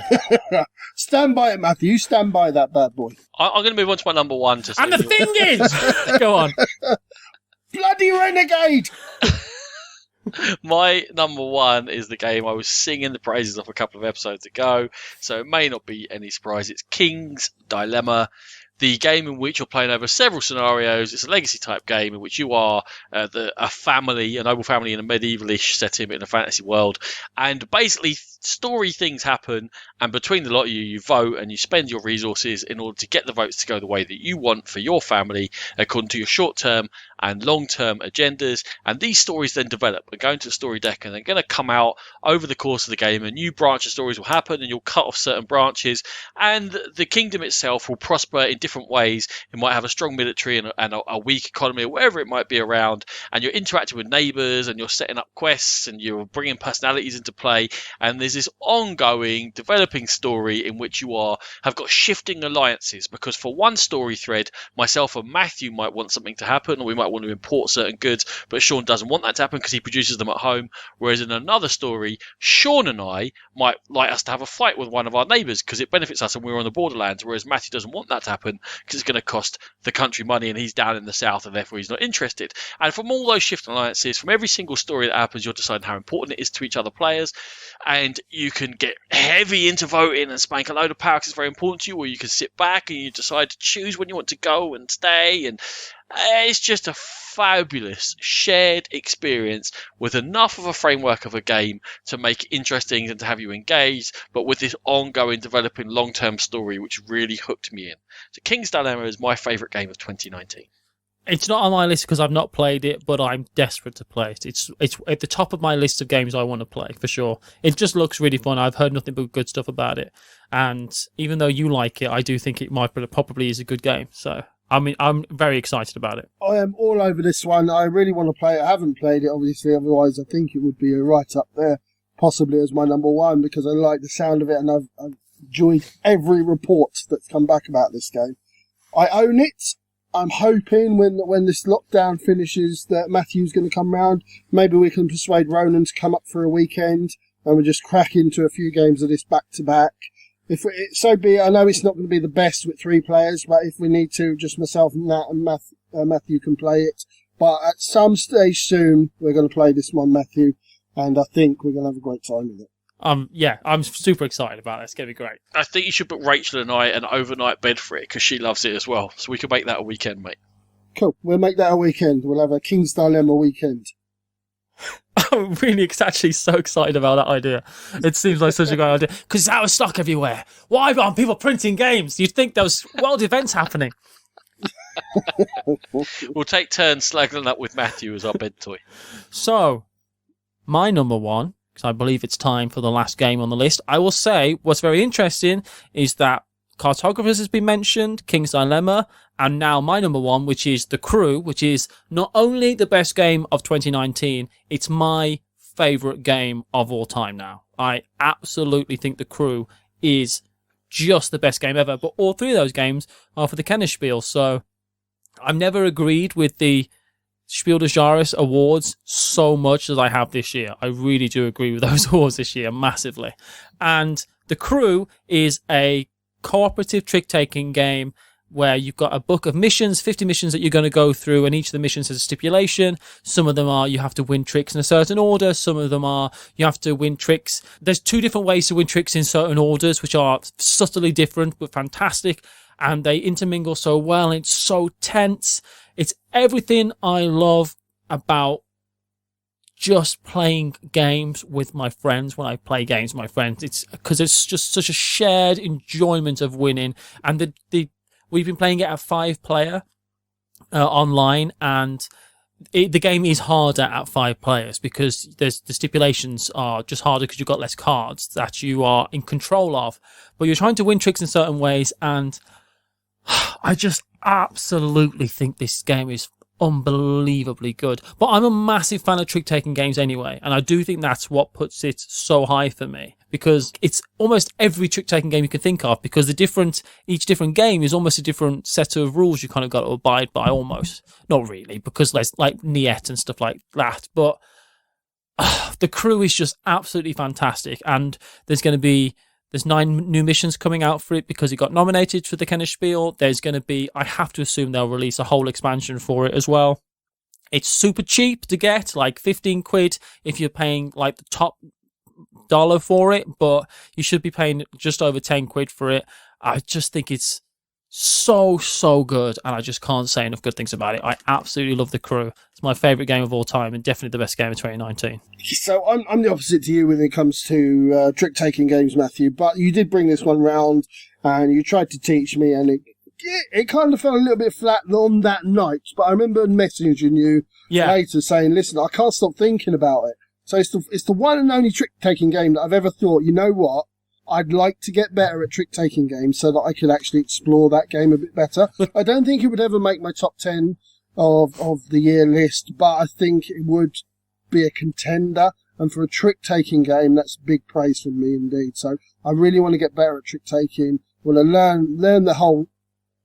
Stand by it, Matthew. Stand by that bad boy. I'm going to move on to my number one. And the thing is, go on. Bloody renegade! My number one is the game I was singing the praises of a couple of episodes ago, so it may not be any surprise. It's King's Dilemma. The game in which you're playing over several scenarios. It's a legacy type game in which you are a noble family in a medievalish setting in a fantasy world. And basically story things happen, and between the lot of you vote and you spend your resources in order to get the votes to go the way that you want for your family according to your short-term and long-term agendas. And these stories then develop and go into the story deck, and they're going to come out over the course of the game. A new branch of stories will happen, and you'll cut off certain branches, and the kingdom itself will prosper in different ways. It might have a strong military and a weak economy, or whatever it might be around, and you're interacting with neighbours, and you're setting up quests, and you're bringing personalities into play, and there's this ongoing developing story in which have got shifting alliances, because for one story thread, myself and Matthew might want something to happen, or we might want to import certain goods, but Sean doesn't want that to happen because he produces them at home. Whereas in another story, Sean and I might like us to have a fight with one of our neighbours because it benefits us and we're on the borderlands, whereas Matthew doesn't want that to happen because it's going to cost the country money and he's down in the south and therefore he's not interested. And from all those shifting alliances, from every single story that happens, you're deciding how important it is to each other players, and you can get heavy into voting and spank a load of power because it's very important to you, or you can sit back and you decide to choose when you want to go and stay, and it's just a fabulous shared experience with enough of a framework of a game to make it interesting and to have you engaged, but with this ongoing developing long-term story which really hooked me in. So King's Dilemma is my favourite game of 2019. It's not on my list because I've not played it, but I'm desperate to play it. It's at the top of my list of games I want to play, for sure. It just looks really fun. I've heard nothing but good stuff about it. And even though you like it, I do think it probably is a good game. So, I mean, I'm very excited about it. I am all over this one. I really want to play it. I haven't played it, obviously. Otherwise, I think it would be right up there, possibly as my number one, because I like the sound of it and I've enjoyed every report that's come back about this game. I own it. I'm hoping when this lockdown finishes that Matthew's going to come round. Maybe we can persuade Ronan to come up for a weekend and we'll just crack into a few games of this back to back. So be it. I know it's not going to be the best with 3 players, but if we need to, just myself and Nat and Matthew can play it. But at some stage soon, we're going to play this one, Matthew, and I think we're going to have a great time with it. Yeah, I'm super excited about it. It's going to be great. I think you should book Rachel and I an overnight bed for it because she loves it as well. So we can make that a weekend, mate. Cool. We'll make that a weekend. We'll have a King's Dilemma weekend. I'm really actually so excited about that idea. It seems like such a great idea because it's out of stock everywhere. Why aren't people printing games? You'd think there was world events happening. We'll take turns slagging that with Matthew as our bed toy. So, my number one, because I believe it's time for the last game on the list. I will say what's very interesting is that Cartographers has been mentioned, King's Dilemma, and now my number one, which is The Crew, which is not only the best game of 2019, it's my favourite game of all time now. I absolutely think The Crew is just the best game ever, but all 3 of those games are for the Kennerspiel, so I've never agreed with the Spiel des Jahres awards so much as I have this year. I really do agree with those awards this year massively. And The Crew is a cooperative trick-taking game where you've got a book of missions, 50 missions that you're going to go through, and each of the missions has a stipulation. Some of them are you have to win tricks in a certain order. Some of them are you have to win tricks. There's 2 different ways to win tricks in certain orders, which are subtly different but fantastic, and they intermingle so well, and it's so tense. It's everything I love about just playing games with my friends. When I play games with my friends, it's because it's just such a shared enjoyment of winning. And we've been playing it at 5-player online, and the game is harder at 5 players because the stipulations are just harder because you've got less cards that you are in control of. But you're trying to win tricks in certain ways, and I just absolutely think this game is unbelievably good. But I'm a massive fan of trick-taking games anyway, and I do think that's what puts it so high for me, because it's almost every trick-taking game you can think of, because each different game is almost a different set of rules you kind of got to abide by almost. Not really, because there's like Niet and stuff like that, but The Crew is just absolutely fantastic, and there's 9 new missions coming out for it because it got nominated for the Kennerspiel. There's going to be, I have to assume they'll release a whole expansion for it as well. It's super cheap to get, like 15 quid if you're paying like the top dollar for it, but you should be paying just over 10 quid for it. I just think it's so good, and I just can't say enough good things about it. I absolutely love The Crew. It's my favourite game of all time and definitely the best game of 2019. So I'm the opposite to you when it comes to trick-taking games, Matthew, but you did bring this one round and you tried to teach me, and it kind of fell a little bit flat on that night, but I remember messaging you later saying, listen, I can't stop thinking about it. So it's the one and only trick-taking game that I've ever thought, you know what, I'd like to get better at trick-taking games so that I could actually explore that game a bit better. I don't think it would ever make my top 10 of the year list, but I think it would be a contender. And for a trick-taking game, that's big praise from me indeed. So I really want to get better at trick-taking. I want to learn the whole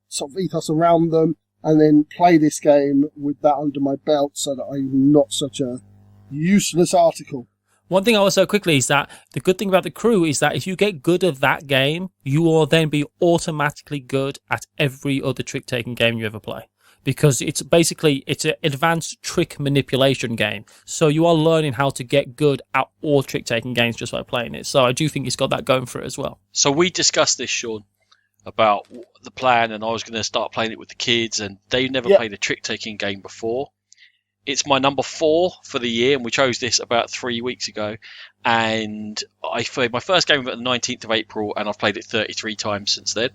sort of ethos around them, and then play this game with that under my belt so that I'm not such a useless article. One thing I will say quickly is that the good thing about the crew is that if you get good at that game, you will then be automatically good at every other trick-taking game you ever play. Because it's an advanced trick manipulation game. So you are learning how to get good at all trick-taking games just by playing it. So I do think it's got that going for it as well. So we discussed this, Sean, about the plan, and I was going to start playing it with the kids, and they've never played a trick-taking game before. It's my number 4 for the year, and we chose this about 3 weeks ago. And I played my first game of it on the 19th of April, and I've played it 33 times since then.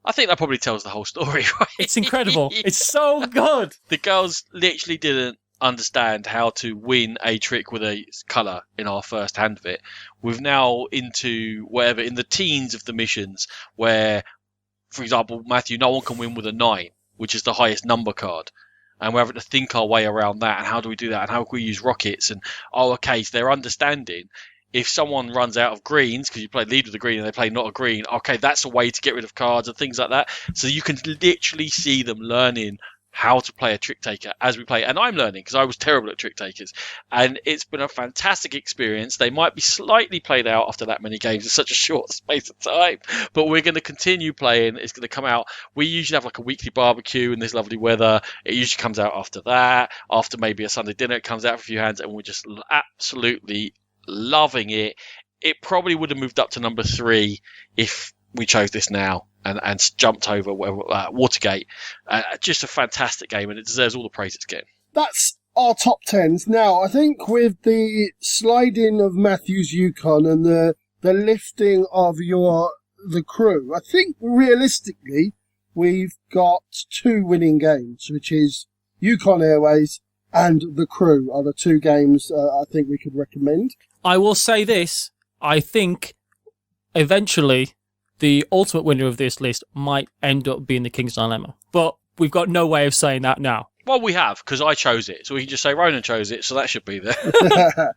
I think that probably tells the whole story, right? It's incredible. It's so good. The girls literally didn't understand how to win a trick with a colour in our first hand of it. We've now into whatever, in the teens of the missions, where, for example, Matthew, no one can win with a 9, which is the highest number card. And we're having to think our way around that, and how do we do that, and how can we use rockets, and okay, so they're understanding if someone runs out of greens, because you play lead with a green and they play not a green, okay, that's a way to get rid of cards and things like that. So you can literally see them learning how to play a trick taker as we play. And I'm learning because I was terrible at trick takers. And it's been a fantastic experience. They might be slightly played out after that many games in such a short space of time, but we're going to continue playing. It's going to come out. We usually have like a weekly barbecue in this lovely weather. It usually comes out after that. After maybe a Sunday dinner, it comes out for a few hands, and we're just absolutely loving it. It probably would have moved up to number 3 if we chose this now and jumped over Watergate. Just a fantastic game, and it deserves all the praise it's getting. That's our top 10s. Now, I think with the sliding of Matthew's Yukon and the lifting of the crew, I think realistically we've got 2 winning games, which is Yukon Airways and The Crew are the 2 games I think we could recommend. I will say this. I think eventually the ultimate winner of this list might end up being the King's Dilemma. But we've got no way of saying that now. Well, we have, because I chose it. So we can just say Ronan chose it, so that should be there.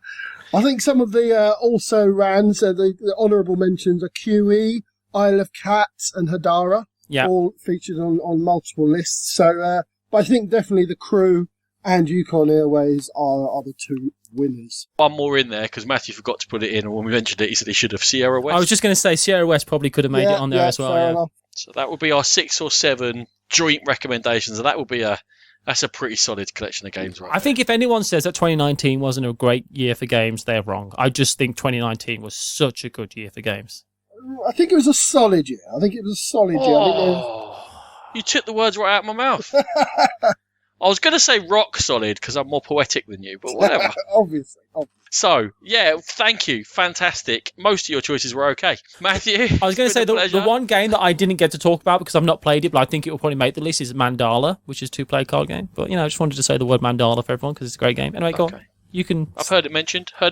I think some of the also rans, the honourable mentions are QE, Isle of Cats and Hodari. Yeah. All featured on multiple lists. So, but I think definitely The Crew and Yukon Airways are the 2 winners. One more in there, because Matthew forgot to put it in, and when we mentioned it, he said he should have. Sierra West. I was just going to say Sierra West probably could have made it on there as well. Fair Yeah. enough. So that would be our 6 or 7 joint recommendations, and that would be that's a pretty solid collection of games, right? I think if anyone says that 2019 wasn't a great year for games, they're wrong. I just think 2019 was such a good year for games. I think it was a solid year. You took the words right out of my mouth. I was going to say rock solid because I'm more poetic than you, but whatever. Obviously. So, yeah, thank you. Fantastic. Most of your choices were okay. Matthew? I was going to say the one game that I didn't get to talk about because I've not played it, but I think it will probably make the list is Mandala, which is a 2-player card game. But, I just wanted to say the word Mandala for everyone because it's a great game. Anyway, go on. You can... I've heard it mentioned. Yeah.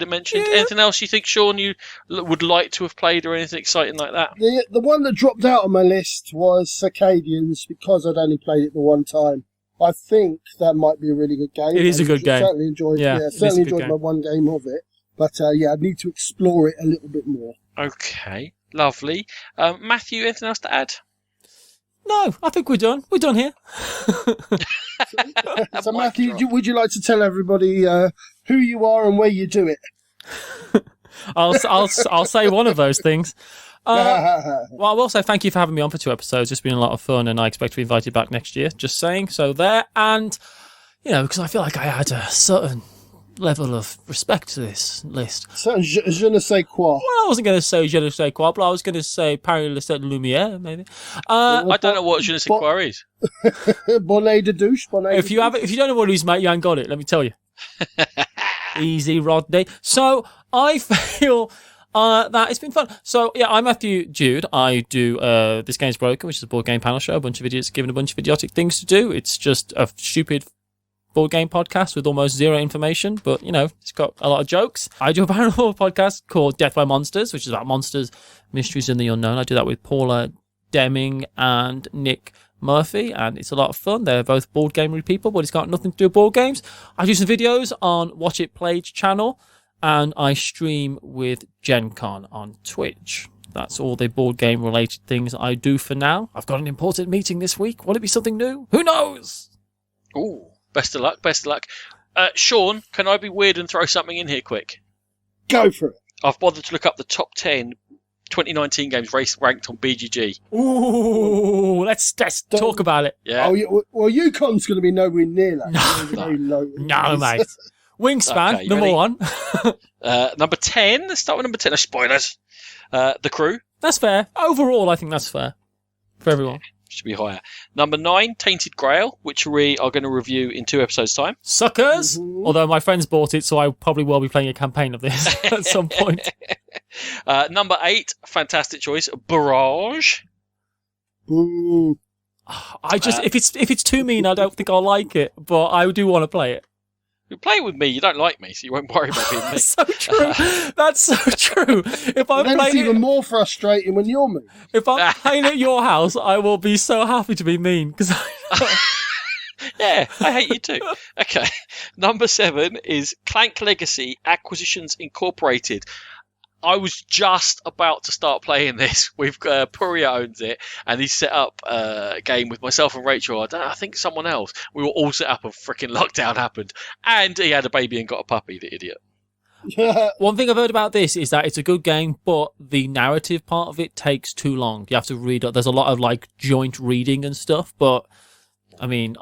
Anything else you think, Sean, you would like to have played or anything exciting like that? The one that dropped out on my list was Circadians because I'd only played it the one time. I think that might be a really good game. It is a good game. Certainly enjoyed my one game of it. But I'd need to explore it a little bit more. Okay, lovely. Matthew, anything else to add? No, I think we're done. We're done here. So Matthew, would you like to tell everybody who you are and where you do it? I'll say one of those things. Well, I will say thank you for having me on for 2 episodes. It's been a lot of fun, and I expect to be invited back next year. Just saying. So there, and because I feel like I had a certain level of respect to this list. So, je ne sais quoi. Well, I wasn't going to say je ne sais quoi, but I was going to say Paris le set lumière, maybe. I don't know what je ne sais quoi is. Bonnet de douche. If you don't know what it is, mate, you ain't got it. Let me tell you. Easy, Rodney. So I feel that it's been fun. So yeah, I'm Matthew Jude. I do This Game's Broken, which is a board game panel show. A bunch of idiots given a bunch of idiotic things to do. It's just a stupid board game podcast with almost zero information, but, it's got a lot of jokes. I do a paranormal podcast called Death by Monsters, which is about monsters, mysteries, and the unknown. I do that with Paula Deming and Nick Murphy, and it's a lot of fun. They're both board gamery people, but it's got nothing to do with board games. I do some videos on Watch It Played channel, and I stream with Gen Con on Twitch. That's all the board game related things I do for now. I've got an important meeting this week. Will it be something new? Who knows? Ooh, best of luck, best of luck. Sean, can I be weird and throw something in here quick? Go for it. I've bothered to look up the top 10 2019 games ranked on BGG. Ooh, let's talk about it. Yeah. Well, Yukon's going to be nowhere near that. No, mate. Wingspan, Okay, number ready? 1. Number 10. Let's start with number 10. No spoilers. The Crew. That's fair. Overall, I think that's fair for everyone. Should be higher. Number 9, Tainted Grail, which we are going to review in 2 episodes' time. Suckers! Mhm. Although my friends bought it, so I probably will be playing a campaign of this at some point. Number 8, fantastic choice, Barrage. Ooh. I just if it's too mean, I don't think I'll like it, but I do want to play it. You play with me, you don't like me, so you won't worry about being me. That's so true. That's so true. If I'm Then it's playing even it, more frustrating when you're mean. if I'm playing at your house, I will be so happy to be mean because Yeah, I hate you too. Okay. Number 7 is Clank Legacy Acquisitions Incorporated. I was just about to start playing this with Puria owns it, and he set up a game with myself and Rachel. I think someone else. We were all set up, and freaking lockdown happened, and he had a baby and got a puppy. The idiot. One thing I've heard about this is that it's a good game, but the narrative part of it takes too long. You have to read. There's a lot of joint reading and stuff, but I mean,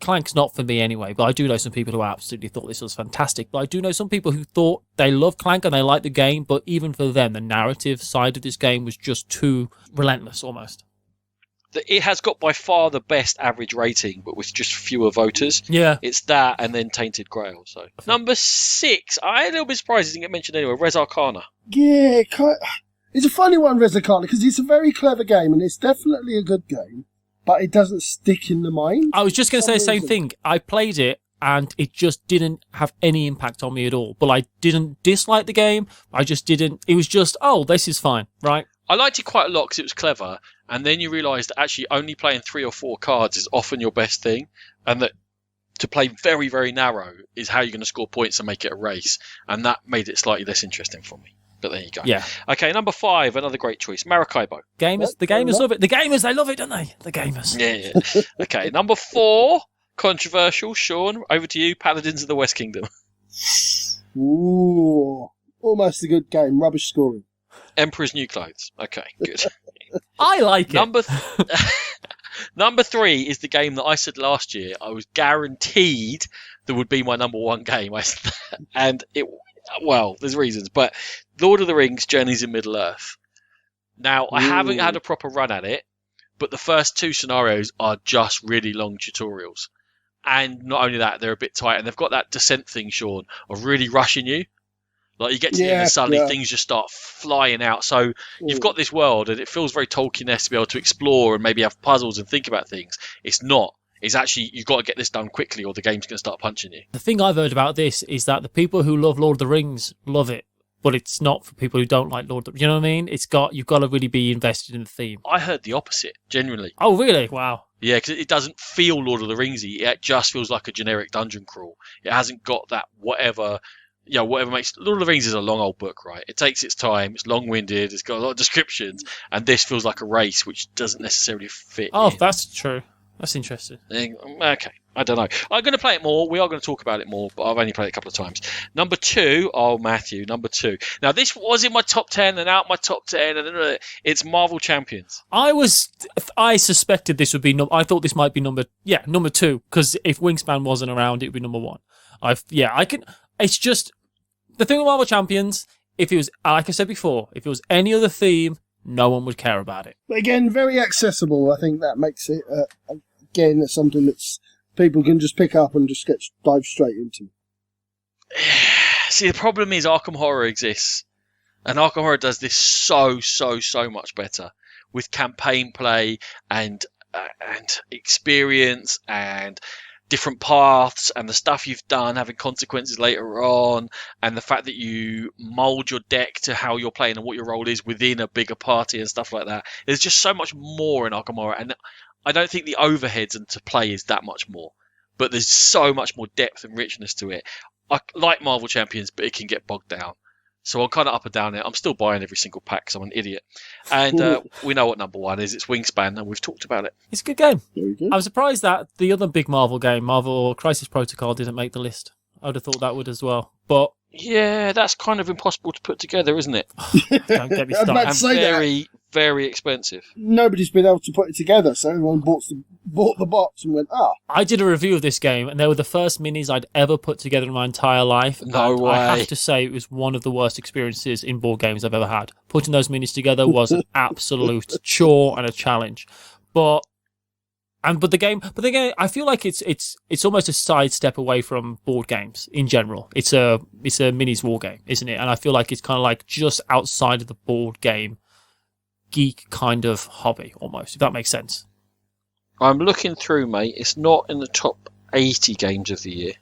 Clank's not for me anyway, but I do know some people who absolutely thought this was fantastic. But I do know some people who thought they love Clank and they like the game, but even for them, the narrative side of this game was just too relentless almost. It has got by far the best average rating, but with just fewer voters. Yeah. It's that and then Tainted Grail. So number 6, I'm a little bit surprised it didn't get mentioned anyway, Res Arcana. Yeah, it's a funny one, Rezzicana, because it's a very clever game, and it's definitely a good game, but it doesn't stick in the mind. I was just going to say the same reason. thing. I played it and it just didn't have any impact on me at all. But I didn't dislike the game. I just didn't. It was just, this is fine, right? I liked it quite a lot because it was clever, and then you realise that actually only playing 3 or 4 cards is often your best thing, and that to play very, very narrow is how you're going to score points and make it a race, and that made it slightly less interesting for me. But there you go. Yeah. Okay, number 5, another great choice, Maracaibo. The gamers love it. The gamers, they love it, don't they? The gamers. Yeah. Okay, number 4, controversial. Sean, over to you. Paladins of the West Kingdom. Ooh, almost a good game. Rubbish scoring. Emperor's New Clothes. Okay, good. I like it. Number 3 is the game that I said last year I was guaranteed that would be my number 1 game. And it, well, there's reasons, but Lord of the Rings, Journeys in Middle-earth. Now, I haven't had a proper run at it, but the first 2 scenarios are just really long tutorials. And not only that, they're a bit tight, and they've got that descent thing, Sean, of really rushing you. Like, you get to the end and suddenly things just start flying out. So you've got this world, and it feels very Tolkien-esque to be able to explore and maybe have puzzles and think about things. It's not. It's actually, you've got to get this done quickly or the game's going to start punching you. The thing I've heard about this is that the people who love Lord of the Rings love it, but it's not for people who don't like Lord of the Rings. You know what I mean? You've got to really be invested in the theme. I heard the opposite, genuinely. Oh, really? Wow. Yeah, because it doesn't feel Lord of the Ringsy. It just feels like a generic dungeon crawl. It hasn't got that whatever makes... Lord of the Rings is a long old book, right? It takes its time, it's long-winded, it's got a lot of descriptions, and this feels like a race, which doesn't necessarily fit in. That's true. That's interesting. Okay, I don't know. I'm going to play it more. We are going to talk about it more, but I've only played it a couple of times. Number 2, Matthew, number 2. Now, this was in my top 10 and out my top 10, and it's Marvel Champions. I suspected this would be, I thought this might be number 2, because if Wingspan wasn't around, it would be number 1. It's just, the thing with Marvel Champions, if it was, like I said before, if it was any other theme, no one would care about it. But again, very accessible. I think that makes it, again, something that's people can just pick up and just dive straight into. See, the problem is Arkham Horror exists, and Arkham Horror does this so much better with campaign play and experience and different paths and the stuff you've done having consequences later on, and the fact that you mold your deck to how you're playing and what your role is within a bigger party and stuff like that. There's just so much more in Arkham Horror, and I don't think the overheads into play is that much more, but there's so much more depth and richness to it. I like Marvel Champions, but it can get bogged down. So I'm kind of up and down there. I'm still buying every single pack because I'm an idiot. And we know what number 1 is. It's Wingspan, and we've talked about it. It's a good game. Very good. I was surprised that the other big Marvel game, Marvel Crisis Protocol, didn't make the list. I would have thought that would as well. But yeah, that's kind of impossible to put together, isn't it? don't get me I was about to started. say Very, very expensive. Nobody's been able to put it together, so everyone bought the box and went, I did a review of this game, and they were the first minis I'd ever put together in my entire life. No and way. I have to say, it was one of the worst experiences in board games I've ever had. Putting those minis together was an absolute chore and a challenge. But the game, I feel like it's almost a sidestep away from board games in general. It's a minis war game, isn't it? And I feel like it's kind of like just outside of the board game geek kind of hobby, almost, if that makes sense. I'm looking through, mate. It's not in the top 80 games of the year.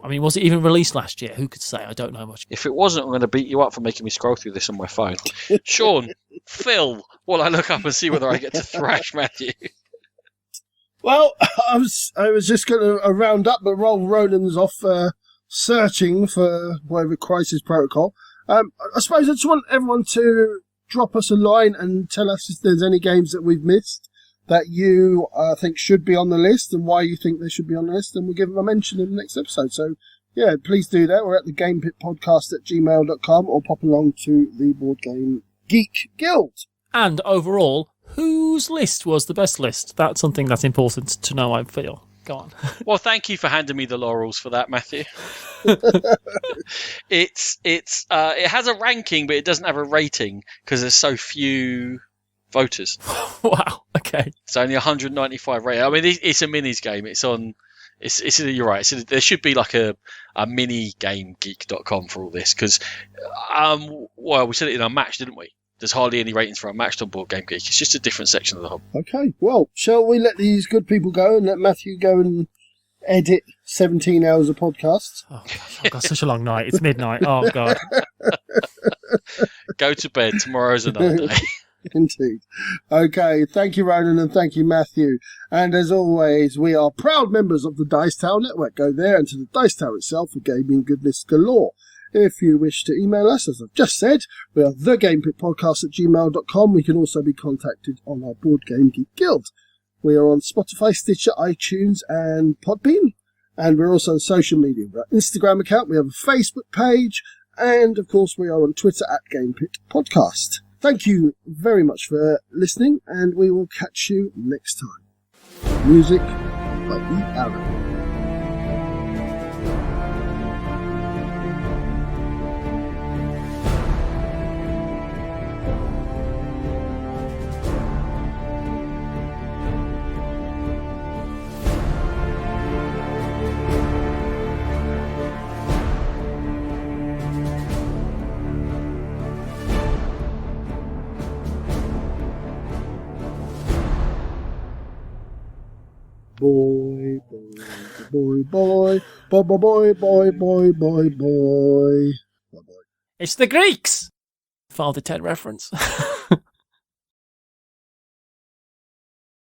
I mean, was it even released last year? Who could say? I don't know much. If it wasn't, I'm going to beat you up for making me scroll through this on my phone. Sean, Phil, while I look up and see whether I get to thrash Matthew. well, I was just going to round up, but while Ronan's off searching for whatever Crisis Protocol, I suppose I just want everyone to drop us a line and tell us if there's any games that we've missed that you think should be on the list and why you think they should be on the list, and we'll give them a mention in the next episode. So, yeah, please do that. We're at the GamePitPodcast@gmail.com, or pop along to the Board Game Geek Guild. And overall, whose list was the best list? That's something that's important to know, I feel. Go on. Well, thank you for handing me the laurels for that, Matthew. It has a ranking, but it doesn't have a rating because there's so few voters. Wow. Okay. It's only 195 rating. I mean, it's a minis game. It's on. It's you're right. There should be like a minigamegeek.com for all this because, well, we said it in our match, didn't we? There's hardly any ratings for Unmatched on Board Game Geek. It's just a different section of the hub. Okay, well, shall we let these good people go and let Matthew go and edit 17 hours of podcasts? Oh, gosh, I've got such a long night. It's midnight. Oh, God. Go to bed. Tomorrow's another day. Indeed. Okay, thank you, Ronan, and thank you, Matthew. And as always, we are proud members of the Dice Tower Network. Go there and to the Dice Tower itself for gaming goodness galore. If you wish to email us, as I've just said, we are thegamepitpodcast@gmail.com. We can also be contacted on our Board Game Geek Guild. We are on Spotify, Stitcher, iTunes, and Podbean. And we're also on social media. We have an Instagram account, we have a Facebook page, and of course we are on Twitter @GamePitPodcast. Thank you very much for listening, and we will catch you next time. Music by E. Aaron. Boy, boy, boy, boy, boy, boy, boy, boy, boy, boy. It's the Greeks! Father Ted reference.